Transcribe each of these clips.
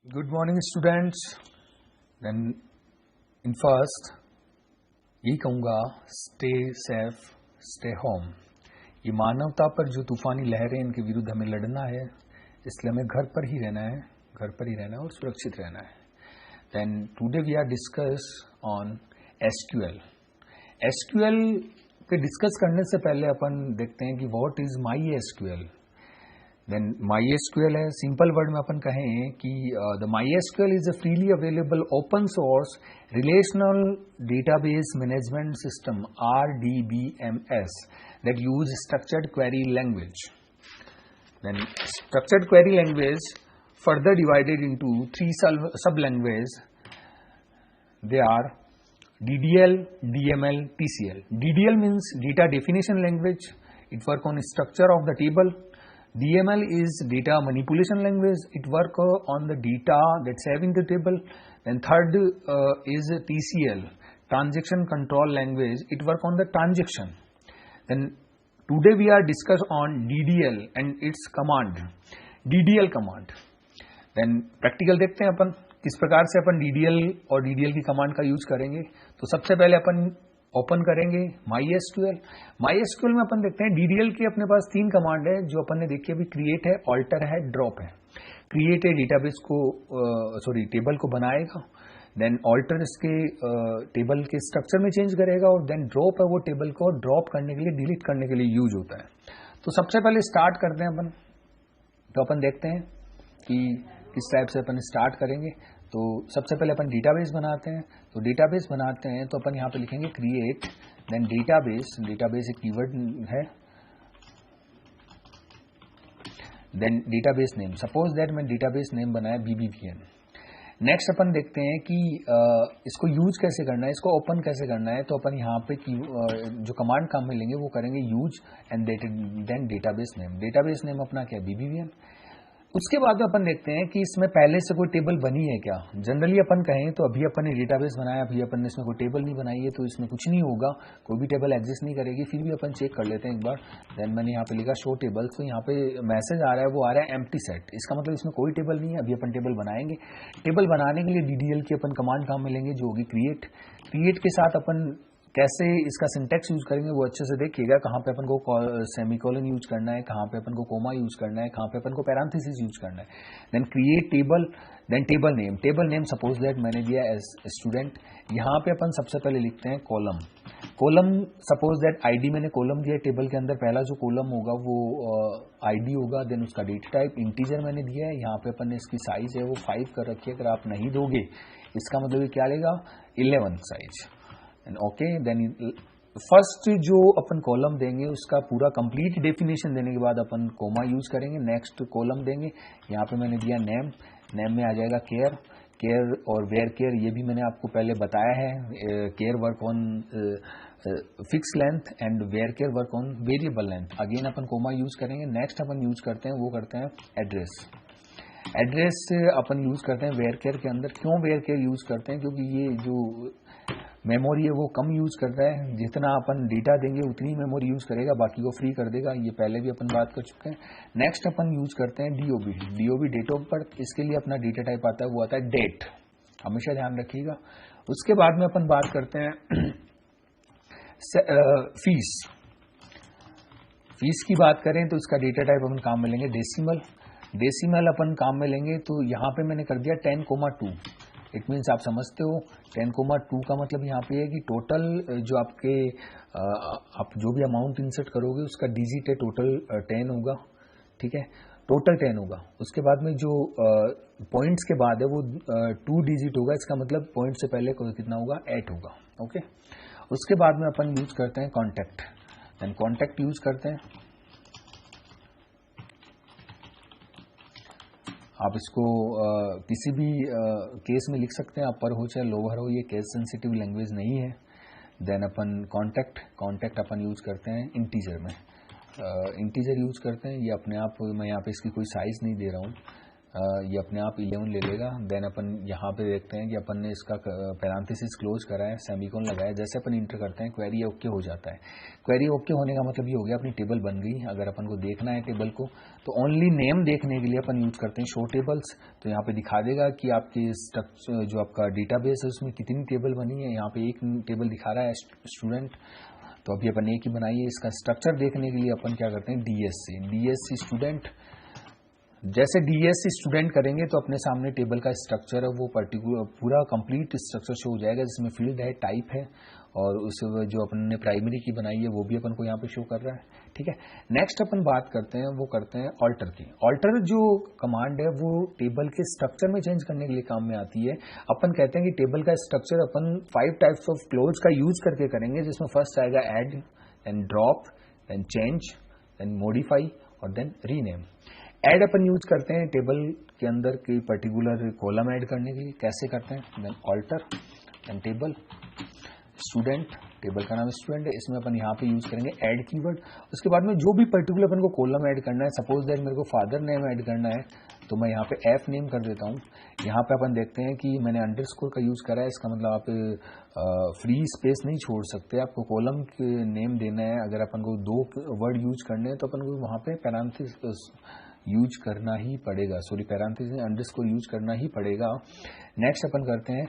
Good morning students. Then in first यही कहूँगा stay safe stay home. ये मानवता पर जो तूफानी लहरें इनके विरुद्ध हमें लड़ना है, इसलिए हमें घर पर ही रहना है, घर पर ही रहना है और सुरक्षित रहना है। Then today we are discuss on SQL। SQL पे डिस्कस करने से पहले अपन देखते हैं कि what is MySQL। Then MySQL है, सिंपल वर्ड में अपन कहें कि the MySQL is a freely available open source relational database management system RDBMS that use structured query language. Then structured query language further divided into 3 sub language. They are DDL, DML, TCL। DDL means data definition language. It work on structure of the table. DML is data manipulation language. It work on the data that's saved in the table. Then third is TCL, transaction control language. It work on the transaction. Then today we are discuss on DDL and its command. DDL command. Then practical देखते हैं अपन किस प्रकार से अपन DDL और DDL की command का use करेंगे। तो सबसे पहले अपन ओपन करेंगे MySQL। MySQL में अपन देखते हैं DDL के अपने पास 3 कमांड है जो अपन ने देखी अभी, क्रिएट है, ऑल्टर है, ड्रॉप है। क्रिएट है डेटाबेस को टेबल को बनाएगा, देन ऑल्टर इसके टेबल के स्ट्रक्चर में चेंज करेगा, और देन ड्रॉप है वो टेबल को ड्रॉप करने के लिए, डिलीट करने के लिए यूज होता है। तो सबसे पहले स्टार्ट करते हैं अपन। तो अपन देखते हैं कि किस टाइप से अपन स्टार्ट करेंगे। तो सबसे पहले अपन डेटाबेस बनाते हैं। तो डेटाबेस बनाते हैं तो अपन यहाँ पे लिखेंगे क्रिएट, देन डेटाबेस। डेटाबेस एक कीवर्ड है। Then database name, suppose that मैं डेटाबेस नेम बनाया BBVN। नेक्स्ट अपन देखते हैं कि इसको यूज कैसे करना है, इसको ओपन कैसे करना है। तो अपन यहाँ पे जो कमांड काम में लेंगे वो करेंगे use and then database name. Database name अपना क्या है, BBVN। उसके बाद में अपन देखते हैं कि इसमें पहले से कोई टेबल बनी है क्या। जनरली अपन कहें तो अभी अपन ने डेटाबेस बनाया, अभी अपन ने इसमें कोई टेबल नहीं बनाई है, तो इसमें कुछ नहीं होगा, कोई भी टेबल एग्जिस्ट नहीं करेगी। फिर भी अपन चेक कर लेते हैं एक बार। देन मैंने यहाँ पे लिखा शो टेबल, तो यहाँ पे मैसेज आ रहा है, वो आ रहा है एम्प्टी सेट। इसका मतलब इसमें कोई टेबल नहीं है, अभी अपन टेबल बनाएंगे। टेबल बनाने के लिए DDL की अपन कमांड काम में लेंगे जो होगी क्रिएट। क्रिएट के साथ अपन कैसे इसका सिंटेक्स यूज करेंगे वो अच्छे से देखिएगा, कहाँ पे अपन को सेमीकोलन यूज करना है, कहाँ पे अपन को कोमा यूज करना है, कहाँ पे अपन को पैरेंथेसिस यूज करना है। Then create table, then table name. Table name suppose that मैंने दिया एज स्टूडेंट। यहाँ पे अपन सबसे पहले लिखते हैं column. Column suppose that ID मैंने कॉलम दिया, टेबल के अंदर पहला जो कॉलम होगा वो ID होगा। देन उसका डेटा टाइप इंटीजर मैंने दिया है। यहाँ पे अपन ने इसकी साइज है वो 5 कर रखी है। अगर आप नहीं दोगे इसका मतलब ये क्या लेगा, 11 साइज। ओके, देन फर्स्ट जो अपन कॉलम देंगे उसका पूरा कंप्लीट डेफिनेशन देने के बाद अपन कोमा यूज करेंगे। नेक्स्ट कॉलम देंगे, यहाँ पे मैंने दिया नेम। नेम में आ जाएगा केयर। केयर और वेयर केयर ये भी मैंने आपको पहले बताया है। Char work on fix length and varchar work on variable length. Again अपन कोमा यूज करेंगे। नेक्स्ट अपन यूज करते हैं, वो करते हैं एड्रेस। एड्रेस अपन यूज करते हैं वेयर केयर के अंदर। क्यों वेयर केयर यूज करते हैं, क्योंकि ये जो मेमोरी है वो कम यूज कर रहा है। जितना अपन डेटा देंगे उतनी मेमोरी यूज करेगा, बाकी को फ्री कर देगा। ये पहले भी अपन बात कर चुके हैं। नेक्स्ट अपन यूज करते हैं DOB। DOB date of birth. इसके लिए अपना डेटा टाइप आता है, वो आता है डेट, हमेशा ध्यान रखिएगा। उसके बाद में अपन बात करते हैं फीस। फीस की बात करें तो इसका डेटा टाइप अपन काम में लेंगे डेसिमल। डेसिमल अपन काम में लेंगे, तो यहाँ पे मैंने कर दिया 10,2। इट मीन्स आप समझते हो 10,2 का मतलब यहाँ पे है कि टोटल जो आपके आप जो भी अमाउंट इंसर्ट करोगे उसका डिजिट है टोटल 10 होगा। ठीक है, टोटल 10 होगा। उसके बाद में जो पॉइंट्स के बाद है वो 2 डिजिट होगा। इसका मतलब पॉइंट से पहले कितना होगा, 8 होगा। ओके, उसके बाद में अपन यूज करते हैं कॉन्टैक्ट। देन कॉन्टैक्ट यूज करते हैं। आप इसको किसी भी केस में लिख सकते हैं, अपर हो चाहे लोअर हो, ये केस सेंसिटिव लैंग्वेज नहीं है। देन अपन कॉन्टैक्ट अपन यूज करते हैं इंटीजर में। इंटीजर यूज करते हैं, ये अपने आप, मैं यहाँ पे इसकी कोई साइज नहीं दे रहा हूँ, ये अपने आप 11 ले लेगा। देन अपन यहाँ पे देखते हैं कि अपन ने इसका पैरेंथेसिस क्लोज करा है, सेमीकोलन लगाया, जैसे अपन इंटर करते हैं क्वेरी ओके हो जाता है। क्वेरी ओके होने का मतलब ये हो गया अपनी टेबल बन गई। अगर अपन को देखना है टेबल को तो ओनली नेम देखने के लिए अपन यूज करते हैं शो टेबल्स। तो यहाँ पे दिखा देगा कि आपके स्ट्रक्चर जो आपका डेटाबेस है उसमें कितनी टेबल बनी है। यहाँ पे एक टेबल दिखा रहा है स्टूडेंट, तो अभी अपन एक ही बनाई है। इसका स्ट्रक्चर देखने के लिए अपन क्या करते हैं डीएससी स्टूडेंट। जैसे डीएससी स्टूडेंट करेंगे तो अपने सामने टेबल का स्ट्रक्चर है वो पर्टिकुलर पूरा कंप्लीट स्ट्रक्चर शो हो जाएगा, जिसमें फील्ड है, टाइप है, और उस जो अपन ने प्राइमरी की बनाई है वो भी अपन को यहाँ पे शो कर रहा है। ठीक है, नेक्स्ट अपन बात करते हैं, वो करते हैं ऑल्टर की। ऑल्टर जो कमांड है वो टेबल के स्ट्रक्चर में चेंज करने के लिए काम में आती है। अपन कहते हैं कि टेबल का स्ट्रक्चर अपन 5 टाइप्स ऑफ क्लोज का यूज करके करेंगे, जिसमें फर्स्ट आएगा add, then drop, then change, then modify और देन रीनेम। ऐड अपन यूज करते हैं टेबल के अंदर की पर्टिकुलर कॉलम ऐड करने के लिए। कैसे करते हैं, then alter, then table, student, table का नाम स्टूडेंट है, इसमें अपन यहाँ पे यूज करेंगे ऐड कीवर्ड। उसके बाद में जो भी पर्टिकुलर अपन को कॉलम ऐड करना है, सपोज दैट मेरे को फादर नेम ऐड करना है तो मैं यहाँ पे एफ नेम कर देता हूँ। यहाँ पे अपन देखते हैं कि मैंने अंडरस्कोर का यूज करा है, इसका मतलब आप फ्री स्पेस नहीं छोड़ सकते, आपको कॉलम के नेम देना है। अगर अपन को 2 वर्ड यूज करने हैं तो अपन को वहाँ पे पैरेंथेसिस यूज करना ही पड़ेगा, पैरेंथेसिस अंडरस्कोर यूज करना ही पड़ेगा। नेक्स्ट अपन करते हैं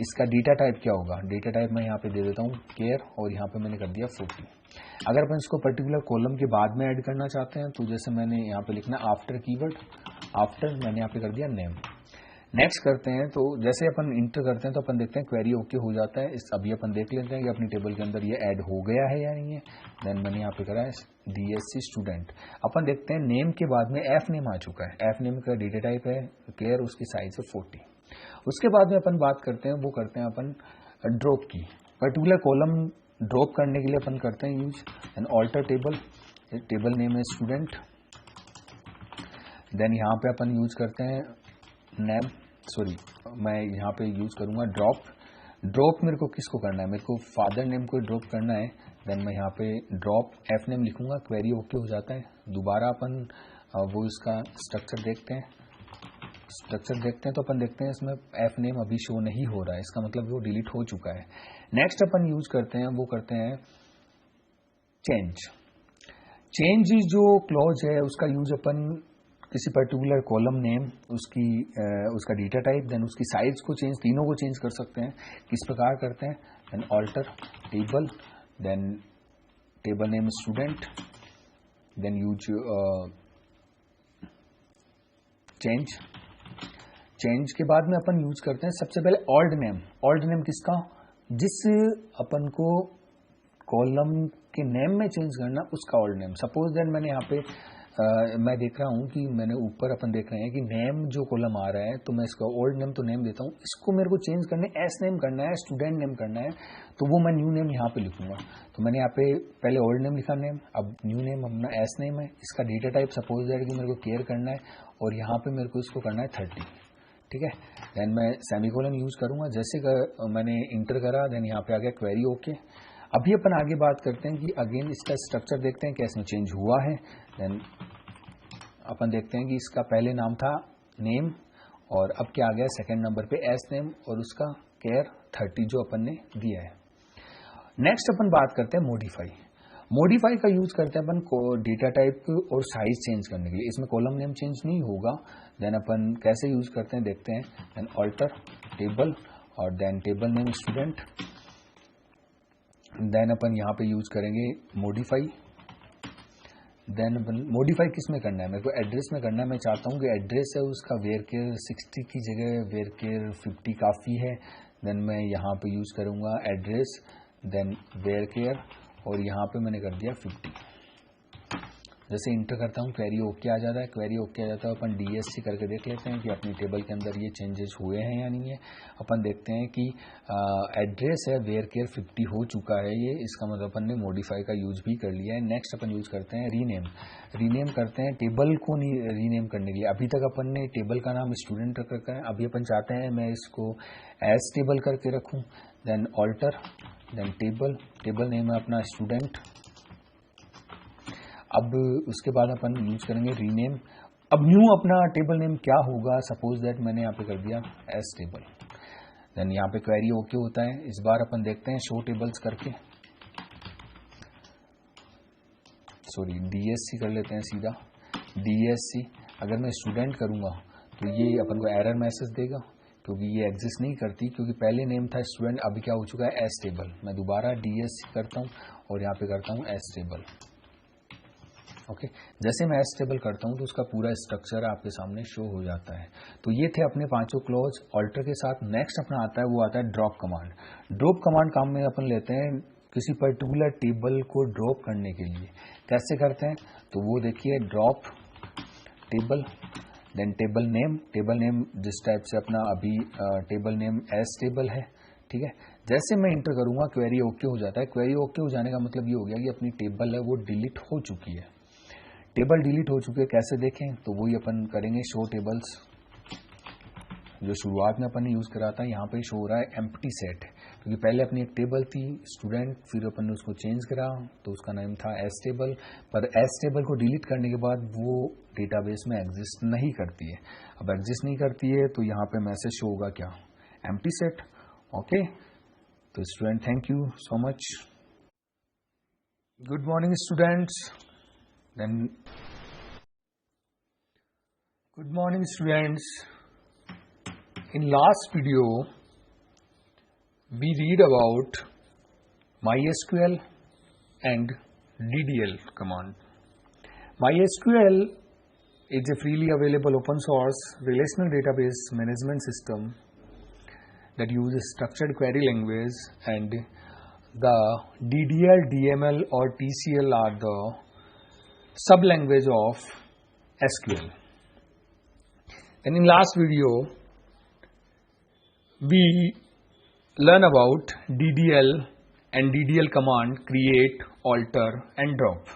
इसका डेटा टाइप क्या होगा। डेटा टाइप मैं यहाँ पे दे देता हूँ केयर, और यहाँ पे मैंने कर दिया 40। अगर अपन इसको पर्टिकुलर कॉलम के बाद में ऐड करना चाहते हैं तो जैसे मैंने यहाँ पे लिखना आफ्टर कीवर्ड, आफ्टर मैंने यहाँ पे कर दिया नेम। नेक्स्ट करते हैं तो जैसे अपन इंटर करते हैं तो अपन देखते हैं क्वेरी ओके हो जाता है। इस अभी अपन देख लेते हैं कि अपनी टेबल के अंदर ये ऐड हो गया है या नहीं है। देन मैंने यहाँ पे करा है डीएससी स्टूडेंट। अपन देखते हैं नेम के बाद में एफ नेम आ चुका है। एफ नेम का डेटा टाइप है क्लियर, उसकी साइज है 40। उसके बाद में अपन बात करते हैं, वो करते हैं अपन ड्रॉप की। पर्टिकुलर कॉलम ड्रॉप करने के लिए अपन करते हैं use an alter table, table name है स्टूडेंट। देन यहाँ पे अपन यूज करते हैं नेम, मैं यहाँ पे यूज करूंगा ड्रॉप। ड्रॉप मेरे को किसको करना है, मेरे को फादर नेम को ड्रॉप करना है। देन मैं यहाँ पे ड्रॉप एफ नेम लिखूंगा, क्वेरी ओके हो जाता है। दोबारा अपन वो इसका स्ट्रक्चर देखते हैं। तो अपन देखते हैं इसमें एफ नेम अभी शो नहीं हो रहा है, इसका मतलब वो डिलीट हो चुका है। नेक्स्ट अपन यूज करते हैं, वो करते हैं चेंज। चेंज जो क्लॉज है उसका यूज अपन किसी पर्टिकुलर कॉलम नेम, उसका डेटा टाइप, देन उसकी साइज को चेंज, तीनों को चेंज कर सकते हैं। किस प्रकार करते हैं, then alter table, then table name student, then use change के बाद में अपन यूज करते हैं सबसे पहले ओल्ड नेम। ओल्ड नेम किसका, जिस अपन को कॉलम के नेम में चेंज करना उसका ओल्ड नेम। सपोज दैट मैंने यहाँ पे मैं देख रहा हूँ कि मैंने ऊपर अपन देख रहे हैं कि नेम जो कॉलम आ रहा है, तो मैं इसका ओल्ड नेम तो नेम देता हूँ, इसको मेरे को चेंज करने एस नेम करना है, स्टूडेंट नेम करना है, तो वो मैं न्यू नेम यहाँ पे लिखूंगा। तो मैंने यहाँ पे पहले ओल्ड नेम लिखा नेम, अब न्यू नेम अपना एस नेम है। इसका डेटा टाइप सपोज दैट कि मेरे को केयर करना है, और यहाँ पे मेरे को इसको करना है 30। ठीक है, देन मैं सेमीकोलन यूज करूंगा। जैसे मैंने इंटर करा, देन यहाँ पे आ गया क्वेरी ओके। अभी अपन आगे बात करते हैं कि अगेन इसका स्ट्रक्चर देखते हैं कैसे चेंज हुआ है। देन अपन देखते हैं कि इसका पहले नाम था नेम, और अब क्या आ गया सेकंड नंबर पे एस नेम, और उसका केयर 30 जो अपन ने दिया है। नेक्स्ट अपन बात करते हैं मॉडिफाई। मॉडिफाई का यूज करते हैं अपन को डेटा टाइप और साइज चेंज करने के लिए। इसमें कॉलम नेम चेंज नहीं होगा। देन अपन कैसे यूज करते हैं देखते हैं। देन ऑल्टर टेबल, और then table name student. Then अपन यहाँ पे यूज करेंगे मॉडिफाई। देन अपन मॉडिफाई किस में करना है, मेरे को एड्रेस में करना है। मैं चाहता हूँ कि एड्रेस है उसका वेरकेयर 60 की जगह वेरकेयर 50 काफ़ी है। देन मैं यहाँ पे यूज करूँगा एड्रेस, देन वेरकेयर, और यहाँ पे मैंने कर दिया 50। जैसे इंटर करता हूँ क्वेरी ओके आ जाता है। क्वेरी ओके आ जाता है, अपन डीएससी करके देख लेते हैं कि अपनी टेबल के अंदर ये चेंजेस हुए हैं या नहीं है। अपन देखते हैं कि एड्रेस है वेरकेयर 50 हो चुका है ये, इसका मतलब अपन ने मॉडिफाई का यूज भी कर लिया है। नेक्स्ट अपन यूज करते हैं रीनेम। रीनेम करते हैं टेबल को रीनेम करने के लिए। अभी तक अपन ने टेबल का नाम स्टूडेंट रख रखा है, अभी अपन चाहते हैं मैं इसको एज टेबल करके रखूँ। Then alter, then table name है अपना स्टूडेंट। अब उसके बाद अपन यूज करेंगे रीनेम। अब न्यू अपना टेबल नेम क्या होगा, सपोज दैट मैंने यहाँ पे कर दिया एस टेबल, देन यहाँ पे क्वेरी ओके होता है। इस बार अपन देखते हैं शो टेबल्स करके, सॉरी डीएससी कर लेते हैं सीधा, डीएससी। अगर मैं स्टूडेंट करूँगा तो ये अपन को एरर मैसेज देगा क्योंकि ये एग्जिस्ट नहीं करती, क्योंकि पहले नेम था स्टूडेंट, अभी क्या हो चुका है एस टेबल। मैं दोबारा डीएससी करता हूँ और यहाँ पे करता हूँ एस टेबल। ओके, जैसे मैं एस टेबल करता हूँ तो उसका पूरा स्ट्रक्चर आपके सामने शो हो जाता है। तो ये थे अपने पांचों क्लॉज ऑल्टर के साथ। नेक्स्ट अपना आता है वो आता है ड्रॉप कमांड। ड्रॉप कमांड काम में अपन लेते हैं किसी पर्टिकुलर टेबल को ड्रॉप करने के लिए। कैसे करते हैं तो वो देखिए, drop table, then table name जिस टाइप से अपना अभी टेबल नेम एस टेबल है, ठीक है। जैसे मैं इंटर करूंगा क्वेरी ओके हो जाता है। क्वेरी ओके हो जाने का मतलब ये हो गया कि अपनी टेबल है वो डिलीट हो चुकी है। टेबल डिलीट हो चुकी है, कैसे देखें तो वही अपन करेंगे शो टेबल्स, जो शुरुआत में अपन ने यूज करा था। यहाँ पे शो हो रहा है एम्प्टी सेट, क्योंकि पहले अपनी एक टेबल थी स्टूडेंट, फिर अपन ने उसको चेंज करा तो उसका नाम था एस टेबल। पर एस टेबल को डिलीट करने के बाद वो डेटाबेस में एग्जिस्ट नहीं करती है। अब एग्जिस्ट नहीं करती है तो यहाँ पे मैसेज शो होगा क्या, एम्प्टी सेट। ओके, तो student thank you so much, good morning students. Then good morning students. In last video, we read about MySQL and DDL command. MySQL is a freely available open source relational database management system that uses structured query language, and the DDL, DML or TCL are the sub language of SQL. And in last video, we learn about DDL and DDL command create, alter and drop.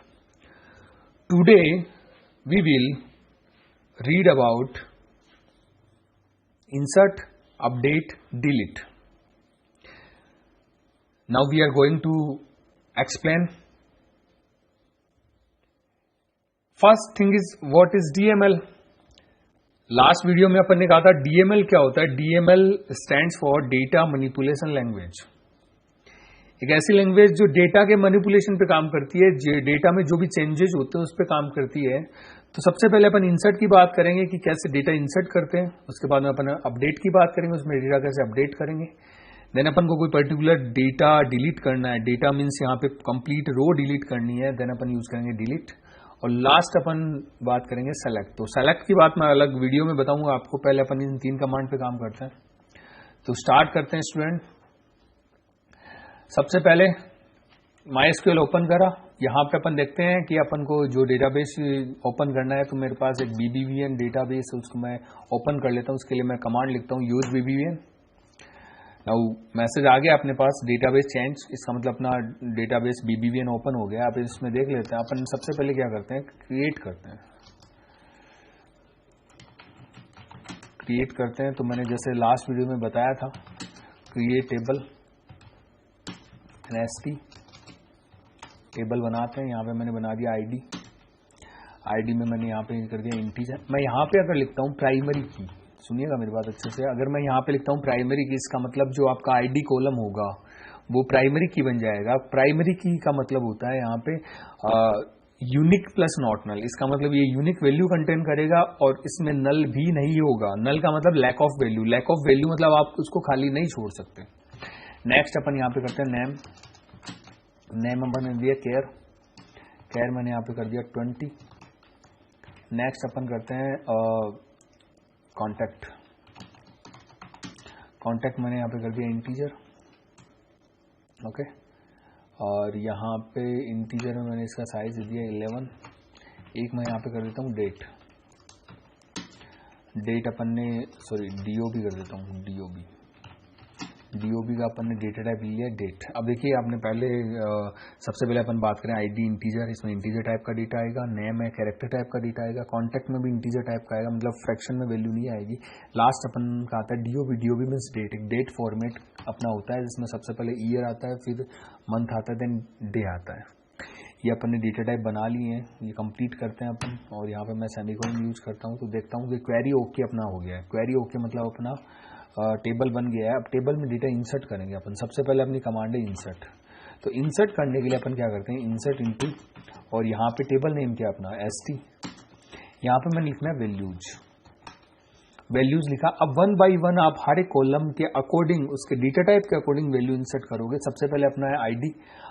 Today we will read about insert, update, delete. Now we are going to explain. First thing is, what is DML? Last video में अपन ने कहा था DML क्या होता है। DML stands for data manipulation language. एक ऐसी language जो डेटा के मैनिपुलेशन पे काम करती है, डेटा में जो भी चेंजेस होते हैं उस पर काम करती है। तो सबसे पहले अपन इंसर्ट की बात करेंगे कि कैसे डेटा इंसर्ट करते हैं। उसके बाद में अपन अपडेट की बात करेंगे, उसमें डेटा कैसे अपडेट करेंगे। देन अपन को कोई पर्टिकुलर डेटा डिलीट करना है, डेटा मीन्स यहाँ पे कंप्लीट रो डिलीट करनी है, देन अपन यूज करेंगे डिलीट। और लास्ट अपन बात करेंगे सेलेक्ट। तो सेलेक्ट की बात मैं अलग वीडियो में बताऊंगा आपको, पहले अपन इन तीन कमांड पे काम करते हैं। तो स्टार्ट करते हैं स्टूडेंट। सबसे पहले MySQL ओपन करा। यहाँ पे अपन देखते हैं कि अपन को जो डेटाबेस ओपन करना है, तो मेरे पास एक BBVN डेटाबेस है, उसको मैं ओपन कर लेता हूँ। उसके लिए मैं कमांड लिखता हूँ यूज BBVN। नाउ मैसेज आ गया अपने पास डेटाबेस चेंज, इसका मतलब अपना डेटाबेस BBVN ओपन हो गया। आप इसमें देख लेते हैं। अपन सबसे पहले क्या करते हैं, क्रिएट करते हैं। तो मैंने जैसे लास्ट वीडियो में बताया था, क्रिएट टेबल एनएसटी टेबल बनाते हैं। यहाँ पे मैंने बना दिया आईडी में मैंने यहाँ पे कर दिया इंटीजर। मैं यहाँ पे अगर लिखता हूँ प्राइमरी की, सुनिएगा मेरी बात अच्छे से, अगर मैं यहाँ पे लिखता हूँ प्राइमरी की, इसका मतलब जो आपका आईडी कॉलम होगा वो प्राइमरी की बन जाएगा। प्राइमरी की का मतलब होता है यहाँ पे यूनिक प्लस नॉट नल। इसका मतलब ये यूनिक वैल्यू कंटेन करेगा और इसमें नल भी नहीं होगा। नल का मतलब lack of value, lack of value मतलब आप उसको खाली नहीं छोड़ सकते। नेक्स्ट अपन यहाँ पे करते हैं नेम अपन ने दिया केयर मैंने यहाँ पे कर दिया 20। नेक्स्ट अपन करते हैं कॉन्टैक्ट मैंने यहाँ पे कर दिया इंटीजर। ओके, और यहाँ पे इंटीजर में मैंने इसका साइज दिया 11। एक मैं यहाँ पे कर देता हूँ डेट अपन ने, सॉरी डीओबी कर देता हूँ, डीओबी का अपन ने डेटा टाइप लिया डेट। अब देखिए आपने पहले सबसे पहले अपन बात करें आईडी इंटीजर, इसमें इंटीजर टाइप का डेटा आएगा। नेम है कैरेक्टर टाइप का डेटा आएगा। कॉन्टैक्ट में भी इंटीजर टाइप का आएगा, मतलब फ्रैक्शन में वैल्यू नहीं आएगी। लास्ट अपन का आता है डीओबी मीन्स डेट। एक डेट फॉर्मेट अपना होता है जिसमें सबसे पहले ईयर आता है, फिर मंथ आता है, देन डे आता है। ये अपन ने डेटा टाइप बना लिए हैं, ये कंप्लीट करते हैं अपन, और यहाँ पे मैं सेमीकोलन यूज करता हूँ तो देखता हूँ कि क्वेरी ओके अपना हो गया है। क्वेरी ओके मतलब अपना टेबल बन गया है। अब टेबल में डेटा इंसर्ट करेंगे अपन। सबसे पहले अपनी कमांड है इंसर्ट। तो इंसर्ट करने के लिए अपन क्या करते हैं, इंसर्ट इनटू, और यहाँ पे टेबल नेम क्या अपना ST, यहाँ पे मैंने लिखना है वैल्यूज। वैल्यूज लिखा। अब वन बाय वन आप हर एक कॉलम के अकॉर्डिंग, उसके डेटा टाइप के अकॉर्डिंग वैल्यू इंसर्ट करोगे। सबसे पहले अपना है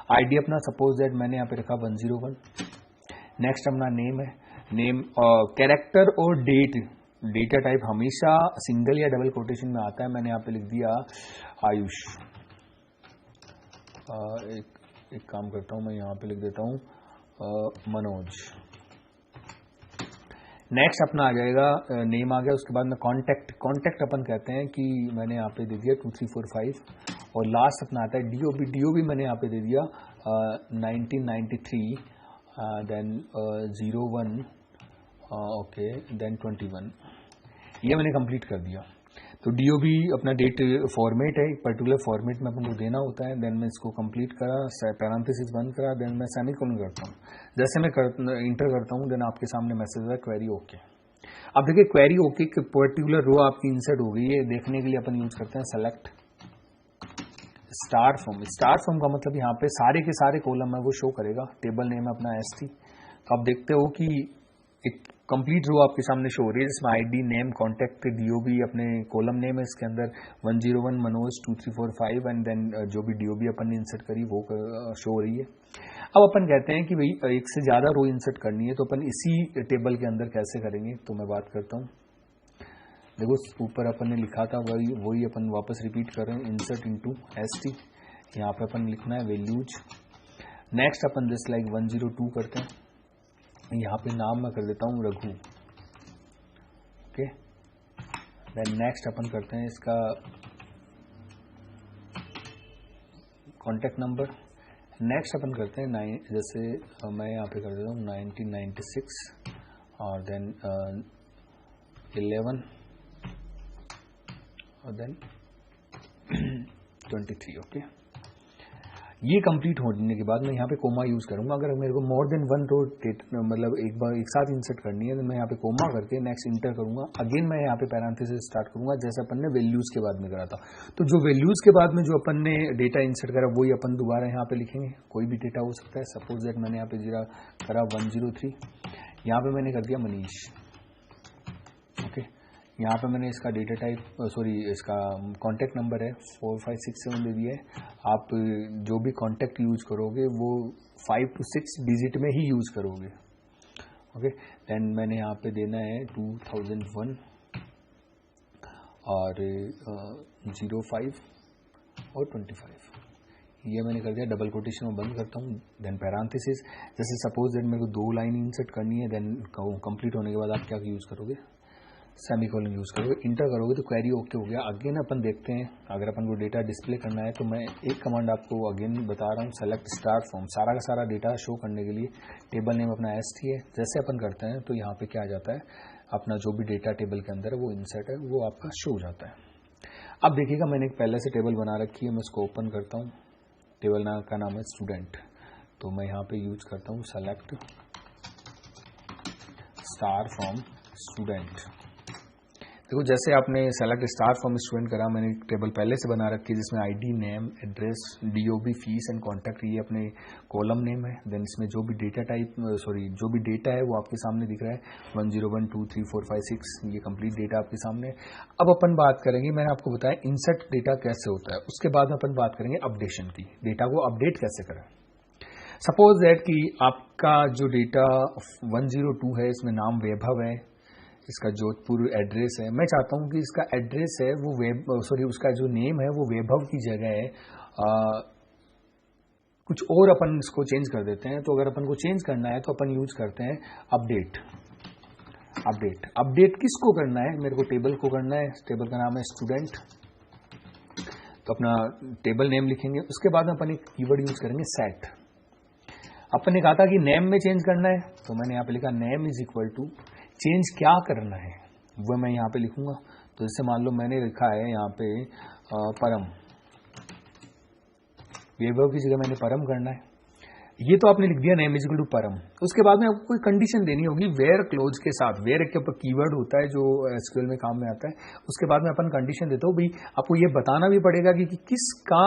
आईडी अपना सपोज दैट मैंने यहाँ पे रखा 101। नेक्स्ट अपना नेम है, नेम कैरेक्टर और डेट। डेटा टाइप हमेशा सिंगल या डबल कोटेशन में आता है, मैंने यहाँ पे लिख दिया आयुष। एक काम करता हूँ, मैं यहाँ पे लिख देता हूँ मनोज। नेक्स्ट अपना आ जाएगा नेम आ गया, उसके बाद में कॉन्टैक्ट अपन कहते हैं कि मैंने यहाँ पे दे दिया 2345, और लास्ट अपना आता है डीओबी मैंने यहाँ पे दे दिया 1993, देन 01 ओके, देन 21। ये मैंने कंप्लीट कर दिया। तो डीओबी अपना डेट फॉर्मेट है, एक पर्टिकुलर फॉर्मेट में अपन को देना होता है। देन मैं इसको कंप्लीट करा, पैरेंथेसिस बंद करा, देन मैं सेमीकोलन करता हूँ। जैसे मैं इंटर करता हूँ, देन आपके सामने मैसेज है क्वेरी ओके। अब देखिए क्वेरी ओके की पर्टिकुलर रो आपकी इंसर्ट हो गई है। देखने के लिए अपन यूज करते हैं select star from. Star from का मतलब यहाँ पे सारे के सारे कॉलम है वो शो करेगा। टेबल नेम है अपना ST। तो आप देखते हो कि एक कंप्लीट रो आपके सामने शो हो रही है, जिसमें आईडी, नेम, कॉन्टैक्ट, डीओबी, अपने कॉलम नेम है इसके अंदर 101 मनोज 2345, एंड देन जो भी डीओबी अपन ने इंसर्ट करी वो शो हो रही है। अब अपन कहते हैं कि भाई एक से ज्यादा रो इंसर्ट करनी है, तो अपन इसी टेबल के अंदर कैसे करेंगे, तो मैं बात करता हूँ। देखो ऊपर अपन ने लिखा था वही अपन वापस रिपीट कर रहे हैं, इंसर्ट इनटू ST। यहाँ पे अपन लिखना है वैल्यूज। नेक्स्ट अपन जस्ट लाइक 102 करते हैं, यहाँ पे नाम मैं कर देता हूँ रघु। ओके, देन नेक्स्ट अपन करते हैं इसका कॉन्टैक्ट नंबर। नेक्स्ट अपन करते हैं जैसे मैं यहाँ पे कर देता हूँ 1996, और देन 11, और देन 23। ओके, ये कंप्लीट होने के बाद मैं यहाँ पे कोमा यूज करूंगा। अगर मेरे को मोर देन वन रो मतलब एक साथ इंसर्ट करनी है, तो मैं यहाँ पे कोमा करके नेक्स्ट इंटर करूंगा। अगेन मैं यहाँ पे पैरेंथेसिस स्टार्ट करूंगा, जैसे अपन ने वैल्यूज के बाद में करा था। तो जो वैल्यूज के बाद में जो अपन ने डेटा इंसर्ट करा वही अपन दोबारा यहाँ पे लिखेंगे। कोई भी डेटा हो सकता है। सपोज दैट मैंने यहाँ पे जीरा करा 103, यहाँ पे मैंने कर दिया मनीष। ओके, यहाँ पे मैंने इसका डेटा टाइप इसका कॉन्टैक्ट नंबर है 4567 दे दिया है। आप जो भी कॉन्टैक्ट यूज करोगे वो 5 to 6 डिजिट में ही यूज करोगे। ओके, देन मैंने यहाँ पे देना है 2001 और 05 और 25। ये मैंने कर दिया, डबल कोटेशन में बंद करता हूँ। देन पैरेंथेसिस, जैसे सपोज दैट मेरे को 2 लाइन इंसर्ट करनी है, देन कंप्लीट होने के बाद आप क्या यूज करोगे, सेमीकोलन यूज करोगे, इंटर करोगे तो क्वेरी ओके हो गया। अगेन अपन देखते हैं, अगर अपन को डेटा डिस्प्ले करना है तो मैं एक कमांड आपको अगेन बता रहा हूँ, सेलेक्ट स्टार फ्रॉम। सारा का सारा डेटा शो करने के लिए टेबल नेम अपना ST है। जैसे अपन करते हैं तो यहाँ पे क्या आ जाता है, अपना जो भी डेटा टेबल के अंदर है वो इंसर्ट है, वो आपका शो हो जाता है। अब देखिएगा मैंने एक पहले से टेबल बना रखी है, मैं इसको ओपन करता हूँ। टेबल का नाम है स्टूडेंट। तो मैं यहाँ पे यूज करता हूँ सेलेक्ट स्टार फ्रॉम स्टूडेंट। देखो जैसे आपने सेलेक्ट स्टार फ्रॉम स्टूडेंट करा, मैंने टेबल पहले से बना रखी है जिसमें ID, name, address, DOB, fees and contact, ये अपने कॉलम नेम है। देन इसमें जो भी डेटा टाइप जो भी डेटा है वो आपके सामने दिख रहा है 101 2 3 4 5 6, ये कंप्लीट डेटा आपके सामने। अब अपन बात करेंगे, मैंने आपको बताया इंसर्ट डेटा कैसे होता है, उसके बाद अपन बात करेंगे अपडेशन की, डेटा को अपडेट कैसे करें। सपोज दैट कि आपका जो डेटा 102 है, इसमें नाम वैभव है, इसका जोधपुर एड्रेस है। मैं चाहता हूं कि इसका एड्रेस है वो उसका जो नेम है वो वैभव की जगह है कुछ और अपन इसको चेंज कर देते हैं। तो अगर अपन को चेंज करना है तो अपन यूज करते हैं अपडेट। अपडेट किसको करना है, मेरे को टेबल को करना है। टेबल का नाम है स्टूडेंट, तो अपना टेबल नेम लिखेंगे। उसके बाद अपन एक कीवर्ड यूज करेंगे सेट। अपन ने कहा था कि नेम में चेंज करना है, तो मैंने यहाँ पे लिखा name is equal to change क्या करना है वो मैं यहाँ पे लिखूंगा। तो जैसे मान लो मैंने लिखा है यहाँ पे परम, वैभव की जगह मैंने परम करना है। ये तो आपने लिख दिया नेम इज इक्वल टू परम। उसके बाद में आपको कोई कंडीशन देनी होगी वेयर क्लोज के साथ। वेयर के ऊपर कीवर्ड होता है जो एसक्यूएल में काम में आता है। उसके बाद में अपन कंडीशन देते हो भाई आपको ये बताना भी पड़ेगा कि किसका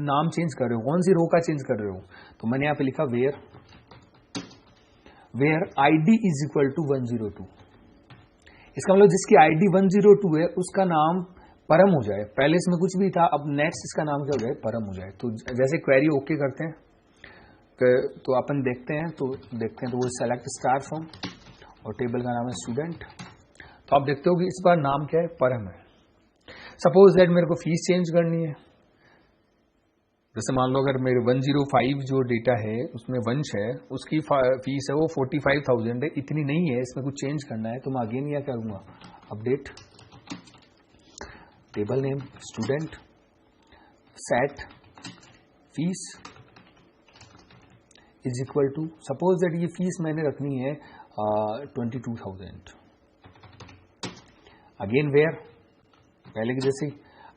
नाम चेंज कर रहे हो, कौन सी रो का चेंज कर रहे हो। तो मैंने यहाँ पे लिखा where ID is equal to 102। इसका मतलब जिसकी आईडी 102 है उसका नाम परम हो जाए। पहले इसमें कुछ भी था, अब नेक्स्ट इसका नाम क्या हो जाए, परम हो जाए। तो जैसे क्वेरी ओके करते हैं तो अपन देखते हैं तो वो सेलेक्ट स्टार फ्रॉम और टेबल का नाम है स्टूडेंट। तो आप देखते हो कि इस बार नाम क्या है, परम है। सपोज दैट मेरे को फीस चेंज करनी है। जैसे मान लो अगर मेरे 105 जो डेटा है उसमें वंश है, उसकी फीस है वो 45,000 है, इतनी नहीं है, इसमें कुछ चेंज करना है। तो मैं अगेन क्या करूंगा, update table name student set fees is equal to, suppose that ये फीस मैंने रखनी है 22,000। अगेन वेयर पहले की जैसे।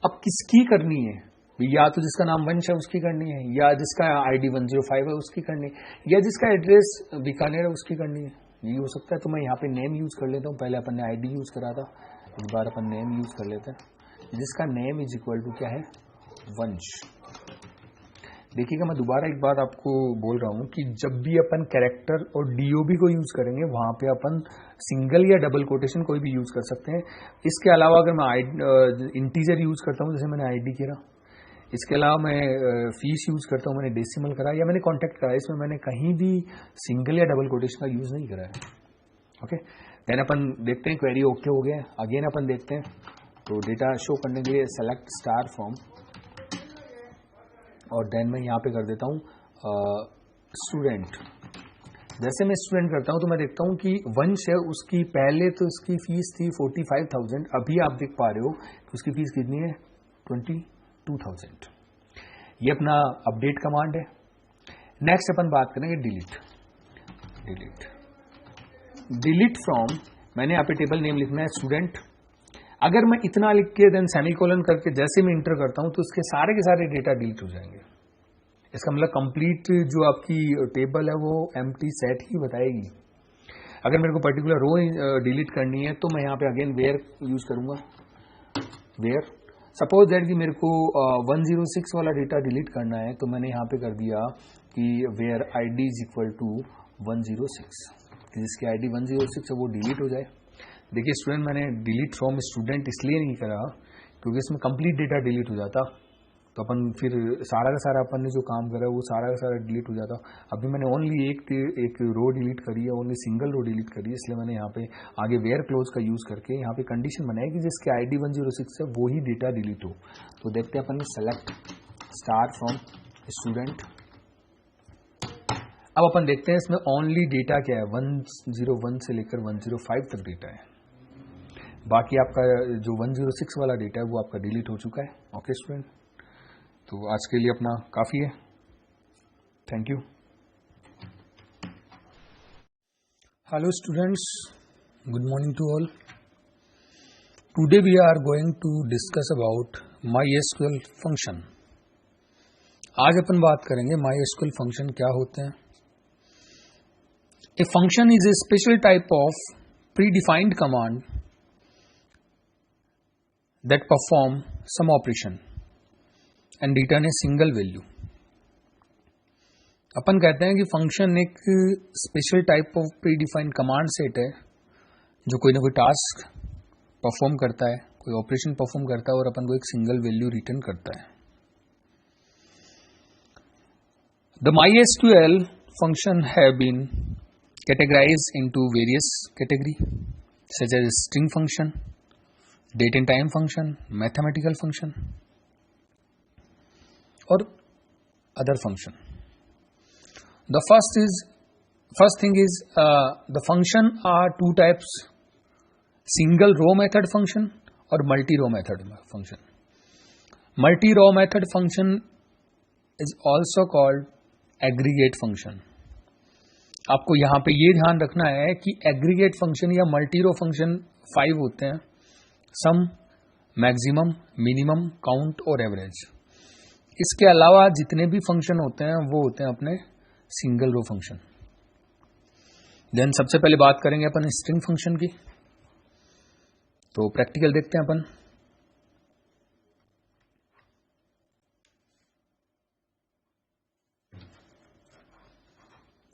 अब किसकी करनी है, या तो जिसका नाम वंश है उसकी करनी है, या जिसका आईडी 105 है उसकी करनी है, या जिसका एड्रेस बीकानेर है उसकी करनी है। ये हो सकता है। तो मैं यहाँ पे नेम यूज कर लेता हूँ। पहले अपन ने आईडी यूज करा था, इस बार अपन नेम यूज कर लेते हैं। जिसका नेम इज इक्वल टू क्या है, वंश। देखिएगा मैं दोबारा एक बात आपको बोल रहा हूं कि जब भी अपन कैरेक्टर और डीओबी को यूज करेंगे वहां पे अपन सिंगल या डबल कोटेशन कोई भी यूज कर सकते हैं। इसके अलावा अगर मैं इंटीजर यूज करता हूं, जैसे मैंने आईडी करा, इसके अलावा मैं फीस यूज करता हूं, मैंने डेसिमल करा या मैंने कॉन्टेक्ट करा, इसमें मैंने कहीं भी सिंगल या डबल कोटेशन का यूज नहीं करा है। ओके, देन अपन देखते हैं क्वेरी ओके हो गया। अगेन अपन देखते हैं तो डेटा शो करने के लिए सेलेक्ट स्टार फ्रॉम और देन मैं यहाँ पे कर देता हूँ स्टूडेंट। जैसे मैं स्टूडेंट करता हूँ तो मैं देखता हूँ कि वंश है उसकी पहले तो उसकी फीस थी 45,000, अभी आप देख पा रहे हो कि उसकी फीस कितनी है 22,000। ये अपना अपडेट कमांड है। नेक्स्ट अपन बात करेंगे डिलीट फ्रॉम। मैंने यहाँ पे टेबल नेम लिखना है स्टूडेंट। अगर मैं इतना लिख के देन सेमीकोलन करके जैसे मैं इंटर करता हूं तो उसके सारे के सारे डेटा डिलीट हो जाएंगे। इसका मतलब कंप्लीट जो आपकी टेबल है वो एम्प्टी सेट ही बताएगी। अगर मेरे को पर्टिकुलर रो डिलीट करनी है तो मैं यहाँ पे अगेन वेयर यूज करूंगा। वेयर सपोज दैट कि मेरे को 106 वाला डेटा डिलीट करना है तो मैंने यहाँ पे कर दिया कि where ID is equal to 106, जिसकी आईडी 106 है वो डिलीट हो जाए। देखिए स्टूडेंट मैंने डिलीट फ्रॉम स्टूडेंट इसलिए नहीं करा क्योंकि इसमें कंप्लीट डेटा डिलीट हो जाता, तो अपन फिर सारा का सारा अपन ने जो काम करा वो सारा का सारा डिलीट हो जाता। अभी मैंने ओनली एक रो डिलीट करी है, ओनली सिंगल रो डिलीट करी है, इसलिए मैंने यहाँ पे आगे वेयर क्लोज का यूज करके यहाँ पे कंडीशन बनाई कि जिसके आईडी 106 है वो ही डेटा डिलीट हो। तो देखते हैं अपन सेलेक्ट स्टार फ्रॉम स्टूडेंट। अब अपन देखते हैं इसमें ओनली डेटा क्या है, 101 से लेकर 105 तक डेटा है। बाकी आपका जो 106 वाला डेटा है वो आपका डिलीट हो चुका है। ओके स्टूडेंट, तो आज के लिए अपना काफी है। Thank you. Hello students, good morning to all. Today we are going to discuss about MySQL function. आज अपन बात करेंगे MySQL फंक्शन क्या होते हैं। A function is a special type of predefined command that perform some operation and return a single value। अपन कहते हैं कि फंक्शन एक special type of predefined command set है जो कोई ना कोई टास्क परफॉर्म करता है, कोई ऑपरेशन परफॉर्म करता है और अपन को एक सिंगल वैल्यू रिटर्न करता है। The MySQL function have been categorized into various category such as string function, date and time function, mathematical function और other function. The first thing is the function are two types, single row method function और multi row method function. Multi row method function is also called aggregate function. आपको यहां पे ये ध्यान रखना है कि एग्रीगेट फंक्शन या मल्टी रो फंक्शन 5 होते हैं, सम, मैक्सिमम, मिनिमम, काउंट और एवरेज। इसके अलावा जितने भी फंक्शन होते हैं वो होते हैं अपने सिंगल रो फंक्शन। देन सबसे पहले बात करेंगे अपन स्ट्रिंग फंक्शन की। तो प्रैक्टिकल देखते हैं अपन।